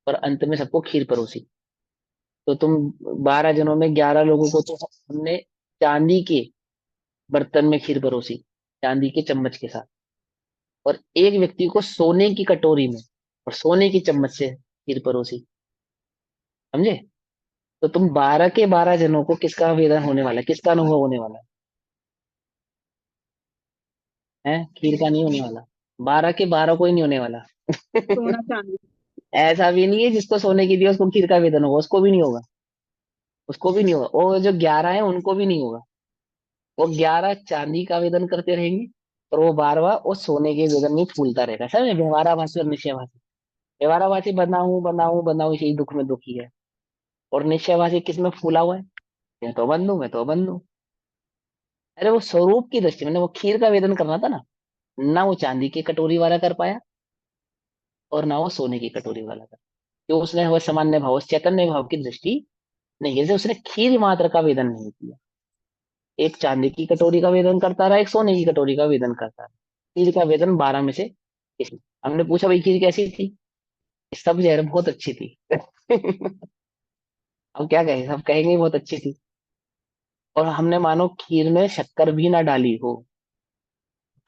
और अंत में सबको खीर परोसी। तो तुम 12 जनों में 11 लोगों को तो हमने चांदी के बर्तन में खीर परोसी, चांदी के चम्मच के साथ, और एक व्यक्ति को सोने की कटोरी में और सोने की चम्मच से खीर परोसी। समझे? तो तुम 12 के 12 जनों को किसका वेदन होने वाला है, किसका अनुभव होने वाला है? खीर का नहीं होने वाला, 12 के 12 को ही नहीं होने वाला। सोना चांदी। ऐसा भी नहीं है जिसको सोने की दिया उसको खीर का वेदन होगा, उसको भी नहीं होगा, उसको भी नहीं होगा। वो जो 11 है उनको भी नहीं होगा। वो 11 चांदी का वेदन करते रहेंगे और वो 12वां वो सोने के वेदन में फूलता रहेगा। समझे? व्यवहाराभासी और निश्चयभासी। व्यवहाराभासी बंधा हूँ यही दुख में दुखी है, और निश्चयभासी किस में फूला हुआ है? मैं तो बंद हूँ, मैं तो बंद हूँ। अरे वो स्वरूप की दृष्टि में, वो खीर का वेदन करना था ना वो चांदी की कटोरी वाला कर पाया और ना वो सोने की कटोरी वाला कर, क्यों? उसने वो सामान्य भाव, उस चैतन्य भाव की दृष्टि नहीं, जैसे उसने खीर मात्र का वेदन नहीं किया। एक चांदी की कटोरी का वेदन करता रहा, एक सोने की कटोरी का वेदन करता रहा। खीर का वेदन 12 में से किसी। हमने पूछा भाई खीर कैसी थी? सब जहर बहुत अच्छी थी। अब क्या कहें, सब कहेंगे बहुत अच्छी थी। और हमने मानो खीर में शक्कर भी ना डाली हो,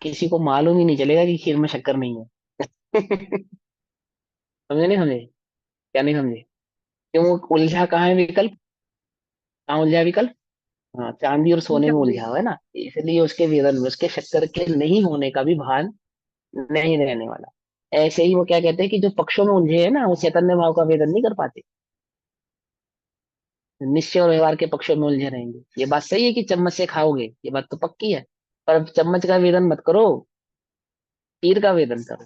किसी को मालूम ही नहीं चलेगा कि खीर में शक्कर नहीं है। समझे नहीं समझे? क्या नहीं समझे? क्यों? वो उलझा कहाँ है विकल्प? कहाँ उलझा है विकल्प? हाँ, चांदी और सोने में चांदी। उलझा हुआ है ना, इसलिए उसके वेदन में उसके शक्कर के नहीं होने का भी भान नहीं रहने वाला। ऐसे ही वो क्या कहते हैं कि जो पक्षों में उलझे है ना वो चैतन्य भाव का वेदन नहीं कर पाते, निश्चय और व्यवहार के पक्षों में उलझे रहेंगे। ये बात सही है कि चम्मच से खाओगे, ये बात तो पक्की है, पर चम्मच का वेदन मत करो, तीर का वेदन करो।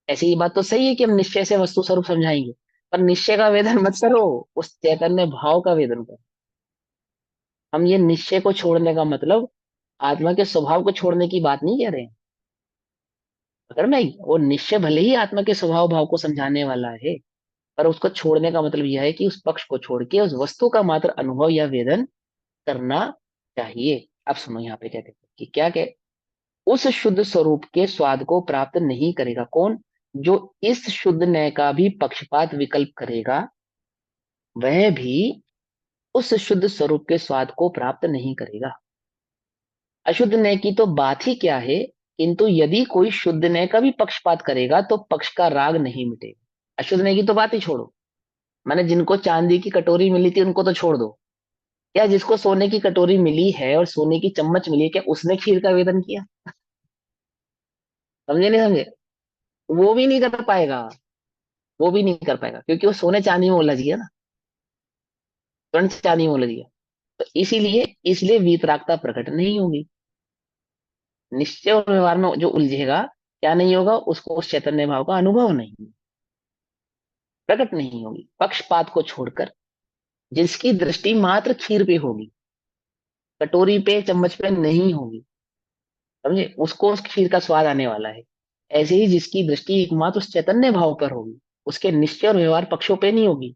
ऐसी ये बात तो सही है कि हम निश्चय से वस्तु स्वरूप समझाएंगे, पर निश्चय का वेदन मत करो, उस चैतन्य भाव का वेदन करो। हम ये निश्चय को छोड़ने का मतलब आत्मा के स्वभाव को छोड़ने की बात नहीं कह रहे हैं। अगर नहीं, वो निश्चय भले ही आत्मा के स्वभाव भाव को समझाने वाला है, पर उसको छोड़ने का मतलब यह है कि उस पक्ष को छोड़ के उस वस्तु का मात्र अनुभव या वेदन करना चाहिए। अब सुनो यहाँ पे कहते हैं कि क्या कह, उस शुद्ध स्वरूप के स्वाद को प्राप्त नहीं करेगा कौन? जो इस शुद्ध नय का भी पक्षपात विकल्प करेगा, वह भी उस शुद्ध स्वरूप के स्वाद को प्राप्त नहीं करेगा। अशुद्ध नय की तो बात ही क्या है, किंतु यदि कोई शुद्ध नय का भी पक्षपात करेगा तो पक्ष का राग नहीं मिटेगा। अशुद्ध नय की तो बात ही छोड़ो, मैंने जिनको चांदी की कटोरी मिली थी उनको तो छोड़ दो, क्या जिसको सोने की कटोरी मिली है और सोने की चम्मच मिली है, क्या उसने खीर का वेदन किया? समझे नहीं समझे? वो भी नहीं कर पाएगा, वो भी नहीं कर पाएगा, क्योंकि वो सोने चांदी में उलझ गया ना, स्वर्ण चांदी में उलझ गया। तो इसीलिए इसलिए वीतरागता प्रकट नहीं होगी। निश्चय और व्यवहार में जो उलझेगा, क्या नहीं होगा, उसको उस चैतन्य भाव का अनुभव नहीं, प्रकट नहीं होगी। पक्षपात को छोड़कर जिसकी दृष्टि मात्र खीर पे होगी, कटोरी पे चम्मच पे नहीं होगी, समझे, उसको उस खीर का स्वाद आने वाला है। ऐसे ही जिसकी दृष्टि एकमात्र उस चैतन्य भाव पर होगी, उसके निश्चय और व्यवहार पक्षों पे नहीं होगी,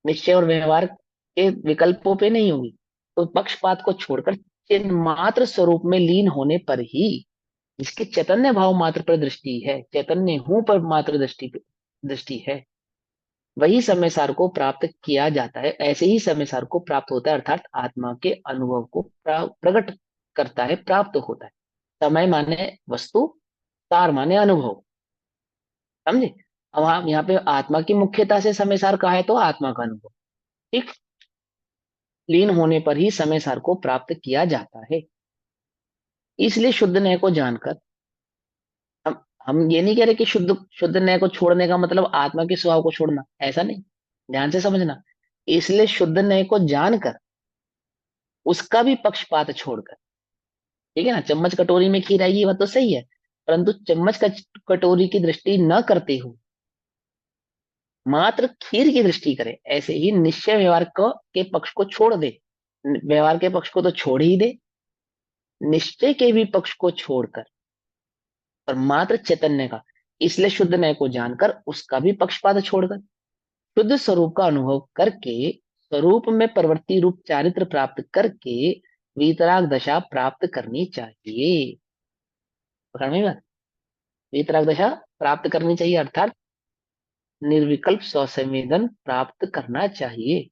निश्चय और व्यवहार के विकल्पों पे नहीं होगी। तो पक्षपात को छोड़कर चिन्ह मात्र स्वरूप में लीन होने पर ही, जिसके चैतन्य भाव मात्र पर दृष्टि है, चैतन्य हूं पर मात्र दृष्टि है, वही समय सार को प्राप्त किया जाता है। ऐसे ही समय सार को प्राप्त होता है, अर्थात आत्मा के अनुभव को प्रकट करता है, प्राप्त होता है। समय माने वस्तु, सार माने अनुभव, समझे। अब हम यहाँ पे आत्मा की मुख्यता से समय सार कहा है तो आत्मा का अनुभव, ठीक, लीन होने पर ही समय सार को प्राप्त किया जाता है। इसलिए शुद्ध नय को जानकर, हम ये नहीं कह रहे कि शुद्ध शुद्ध नय को छोड़ने का मतलब आत्मा के स्वभाव को छोड़ना, ऐसा नहीं, ध्यान से समझना। इसलिए शुद्ध नय को जानकर उसका भी पक्षपात छोड़कर, ठीक है ना, चम्मच कटोरी में खीर आएगी, वह तो सही है, परंतु चम्मच का कटोरी की दृष्टि न करते हो, मात्र खीर की दृष्टि करे। ऐसे ही निश्चय व्यवहार को के पक्ष को छोड़ दे, व्यवहार के पक्ष को तो छोड़ ही दे, निश्चय के भी पक्ष को छोड़कर पर मात्र चैतन्य का, इसलिए शुद्ध नय को जानकर उसका भी पक्षपात छोड़कर शुद्ध स्वरूप का अनुभव करके, स्वरूप में प्रवृत्ति रूप चारित्र प्राप्त करके वीतराग दशा प्राप्त करनी चाहिए। पकड़ में बात, वीतराग दशा प्राप्त करनी चाहिए, अर्थात निर्विकल्प स्वसंवेदन प्राप्त करना चाहिए।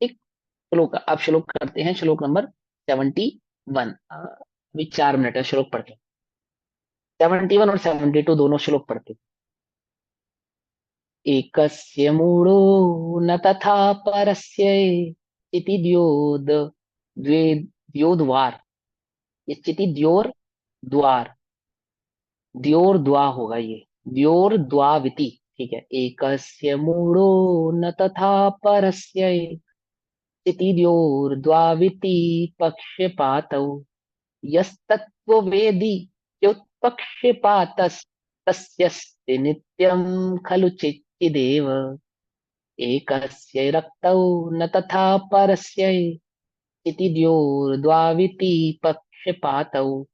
ठीक। श्लोक, अब श्लोक करते हैं, श्लोक नंबर 71। अभी 4 मिनट है, श्लोक पढ़ते हैं। 71 और 72 दोनों श्लोक पढ़ते हैं। एकस्य मूढ़ो न तथा परस्य इति द्योद द्वे द्योद्वार, ये चिति द्योर द्वार, द्योर द्वा होगा ये, द्योर द्वाविति, ठीक है। एकस्य मूढ़ो न तथा परस्य इति द्योर द्वाविति पक्षपातौ, यस्तत्त्ववेदी युत्पक्षपातस्तस्यस्ति नित्यं खलु चिच्चिदेव। एकस्य रक्तौ न तथा परस्य इति द्योर्द्वाविति पक्षपातौ,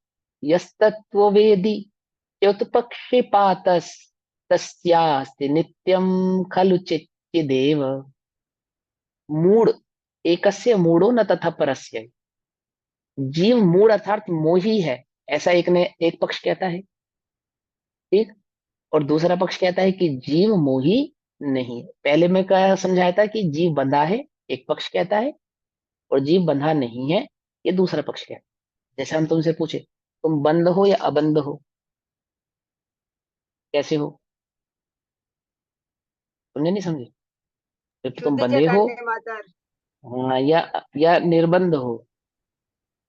यस्तत्त्ववेदी युत्पक्षपातस्तस्यास्ति नित्यं खलु चिच्चिदेव। मूढ़, एकस्य मूढ़ो न तथा परस्य, जीव मूढ़ अर्थात मोही है, ऐसा एक ने एक पक्ष कहता है, ठीक, और दूसरा पक्ष कहता है कि जीव मोही नहीं है। पहले मैं क्या समझाया था कि जीव बंधा है, एक पक्ष कहता है, और जीव बंधा नहीं है, ये दूसरा पक्ष कहता है। जैसे हम तुमसे पूछे, तुम बंद हो या अबंध हो, कैसे हो? तुमने नहीं समझे, जब तुम शुद्ध बंधे हो, चैतन्य मातर। हाँ, या निर्बंध हो।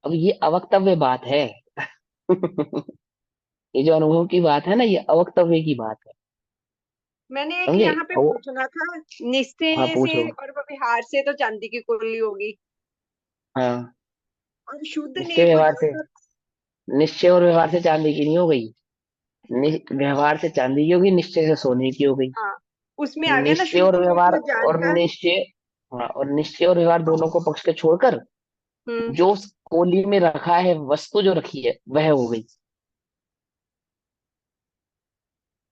अब ये अवक्तव्य बात है। ये जो अनुभव की बात है ना, ये अवक्तव्य की बात है, मैंने एक समझे। यहाँ पे वो, पूछना था, हाँ निश्चय से पूछो। और व्यवहार से तो चांदी की कुल्ली होगी, हाँ, और शुद्ध निश्चय ने को व्यवहार से, जानकर। निश्चय और व्यवहार से चांदी की नहीं हो गई, व्यवहार से चांदी की होगी, निश्चय से सोने की हो गई। हाँ, उसमें आ गया ना, निश्चय शुद्ध और ने व्यवहार को और जानकर। निश्चय, हाँ, और निश्चय और व्यवहार दोनों को पक्ष के छोड़कर हम्म। जो उस कोली में रखा है, वस्तु जो रखी है, वह हो गई।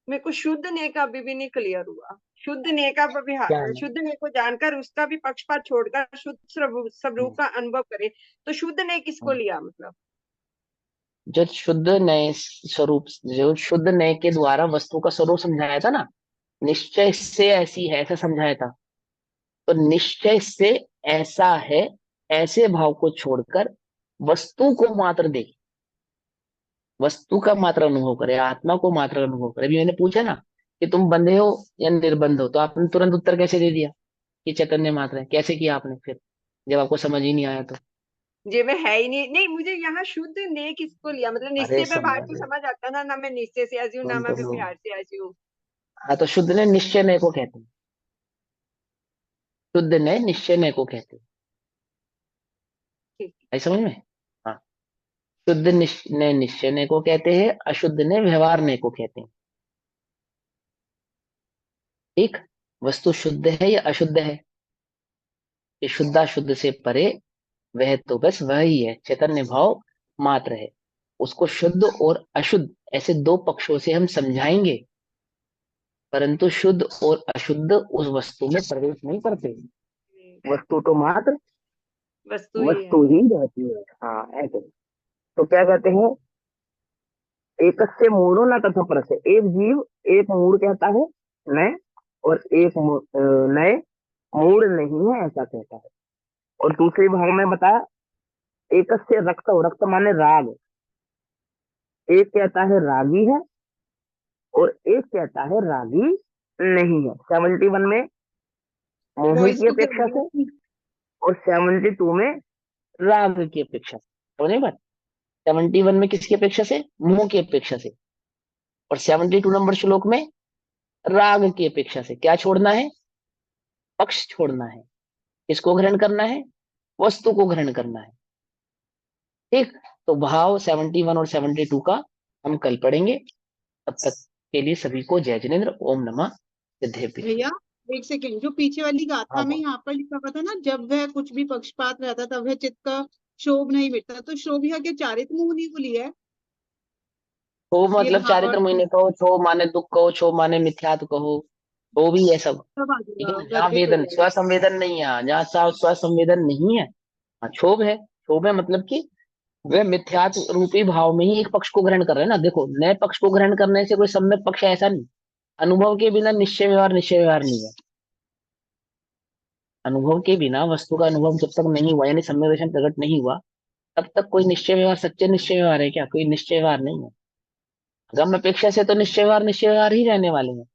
मेरे को शुद्ध ने का अभी भी नहीं क्लियर हुआ। शुद्ध ने का क्या है? शुद्ध ने को जानकर उसका भी पक्षपात छोड़कर शुद्ध स्वरूप हम्म, का अनुभव करे, तो शुद्ध ने किसको हम्म। लिया मतलब? जो शुद्ध नए स्वरूप, जो शुद्ध नए के द्वारा वस्तु का स्वरूप समझाया था ना, निश्चय से ऐसी है ऐसा समझाया था। तो निश्चय से ऐसा है, ऐसे भाव को छोड़कर वस्तु को मात्र देखे, वस्तु का मात्र अनुभव करे, आत्मा को मात्र अनुभव करे। अभी मैंने पूछा ना कि तुम बंधे हो या निर्बंध हो, तो आपने तुरंत उत्तर कैसे दे दिया कि चैतन्य मात्र है? कैसे किया आपने फिर, जब आपको समझ ही नहीं आया तो? जे में है ही नहीं, नहीं मुझे यहाँ शुद्ध ने किसको लिया मतलब, अरे निश्चय पे बाहर समझ, तो समझ आता ना, ना मैं निश्चय से ऐसी हूँ, ना तुम मैं तो, व्यवहार से ऐसी हूँ। हाँ तो शुद्ध ने निश्चय नय को कहते हैं, शुद्ध ने निश्चय नय को कहते हैं। ठीक। है समझ में? हाँ, शुद्ध ने निश्चय नय को कहते हैं, अशुद्ध ने व्यवहार नय को कहते हैं। ठीक। वस्तु शुद्ध है या अशुद्ध है? ये शुद्धा शुद्ध से परे, वह तो बस वह ही है, चैतन्य भाव मात्र है। उसको शुद्ध और अशुद्ध ऐसे दो पक्षों से हम समझाएंगे, परंतु शुद्ध और अशुद्ध उस वस्तु में प्रवेश नहीं करते। वस्तु तो मात्र वस्तु ही है। वस्तु ही रहती है। हाँ ऐसे। तो क्या कहते हैं, एकस्य मूढ़ो न तथा परस्य, एक जीव एक मूढ़ कहता है नय, और एक नय मूढ़ नहीं है ऐसा कहता है। और दूसरे भाग में बताया, एकस्य रक्त, रक्त माने राग, एक कहता है रागी है और एक कहता है रागी नहीं है। 71 में मोही वॉइस की को क्या अपेक्षा से, बोला? और 72 में राग की अपेक्षा से। समझे बात? 71 में किसकी अपेक्षा से? मोह की अपेक्षा से। और 72 नंबर श्लोक में राग की अपेक्षा से। क्या छोड़ना है? पक्ष छोड़ना है। किसको ग्रहण करना है? वस्तु को ग्रहण करना है। ठीक। तो भाव 71 और 72 का हम कल पढ़ेंगे। तब तक के लिए सभी को जय जिनेन्द्र। ओम नमः सिद्धेभ्य। भैया एक सेकेंड, जो पीछे वाली गाथा हाँ में बोल। यहाँ पर लिखा हुआ था ना, जब वह कुछ भी पक्षपात रहता तब वह चित्त का क्षोभ नहीं मिटता, तो क्षोभ यहाँ के चारित्र मुनि को लिया है क्षोभ ये मतलब चारित्र भावार्थ? महीने कहो, क्षोभ माने दुख कहो, क्षोभ माने मिथ्यात्व कहो, वो भी है सब। सब आ ठीक है जाएगा, ना? जहाँ गर्भित हो वेदन जाएगा। स्व संवेदन नहीं है, जहाँ स्व संवेदन नहीं है, हाँ क्षोभ है। क्षोभ है मतलब कि वे मिथ्यात्व रूपी भाव में ही एक पक्ष को ग्रहण कर रहे हैं ना। देखो, नए पक्ष को ग्रहण करने से कोई सम्यक पक्ष है ऐसा नहीं। अनुभव के बिना निश्चय व्यवहार नहीं है। अनुभव के बिना वस्तु का अनुभव जब तक नहीं हुआ, यानी सम्यक दर्शन प्रकट नहीं हुआ, तब तक कोई निश्चय व्यवहार, सच्चे निश्चय व्यवहार है क्या? कोई निश्चय व्यवहार नहीं है। गम अपेक्षा से तो निश्चय व्यवहार ही रहने वाले हैं।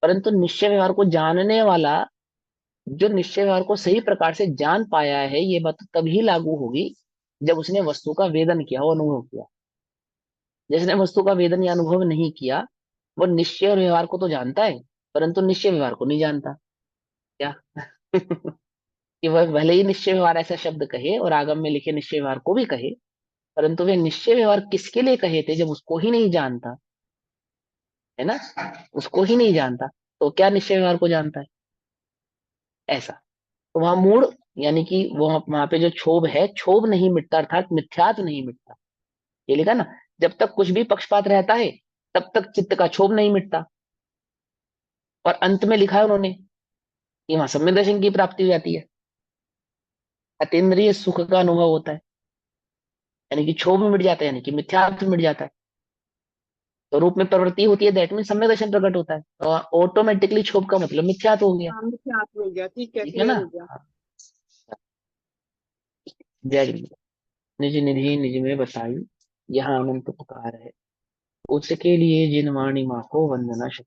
परंतु निश्चय व्यवहार को जानने वाला, जो निश्चय व्यवहार को सही प्रकार से जान पाया है, ये बात तभी लागू होगी जब उसने वस्तु का वेदन किया हो, अनुभव किया। जिसने वस्तु का वेदन या अनुभव नहीं किया, वो निश्चय और व्यवहार को तो जानता है, परंतु निश्चय व्यवहार को नहीं जानता। क्या? कि वह भले ही निश्चय व्यवहार ऐसा शब्द कहे और आगम में लिखे निश्चय व्यवहार को भी कहे, परंतु वे निश्चय व्यवहार किसके लिए कहे थे जब उसको ही नहीं जानता, है ना? उसको ही नहीं जानता, तो क्या निश्चय व्यवहार को जानता है? ऐसा। तो वहां मूड, यानी कि वो वहां पे जो क्षोभ है, क्षोभ नहीं मिटता, अर्थात मिथ्यात्व नहीं मिटता। ये लिखा ना, जब तक कुछ भी पक्षपात रहता है तब तक चित्त का क्षोभ नहीं मिटता। और अंत में लिखा है उन्होंने कि वहां सम्यक दर्शन की प्राप्ति हो जाती है, अतीन्द्रिय सुख का अनुभव होता है, यानी कि क्षोभ मिट जाता है, यानी कि मिथ्यात्व मिट जाता है। तो रूप में प्रवृत्ति होती है, दैट मीन सम्यक दर्शन प्रकट होता है, तो ऑटोमेटिकली क्षोभ का मतलब मिथ्यात्व हो गया। सामने से हाथ हो गया, ठीक है, ठीक है ना? क्लियर हो गया। हाँ। जय जिनेन्द्र। निज निधि निज में बताई, यहाँ अनंत पुकार है, उसके लिए जिन वाणी माँ को वंदना शत।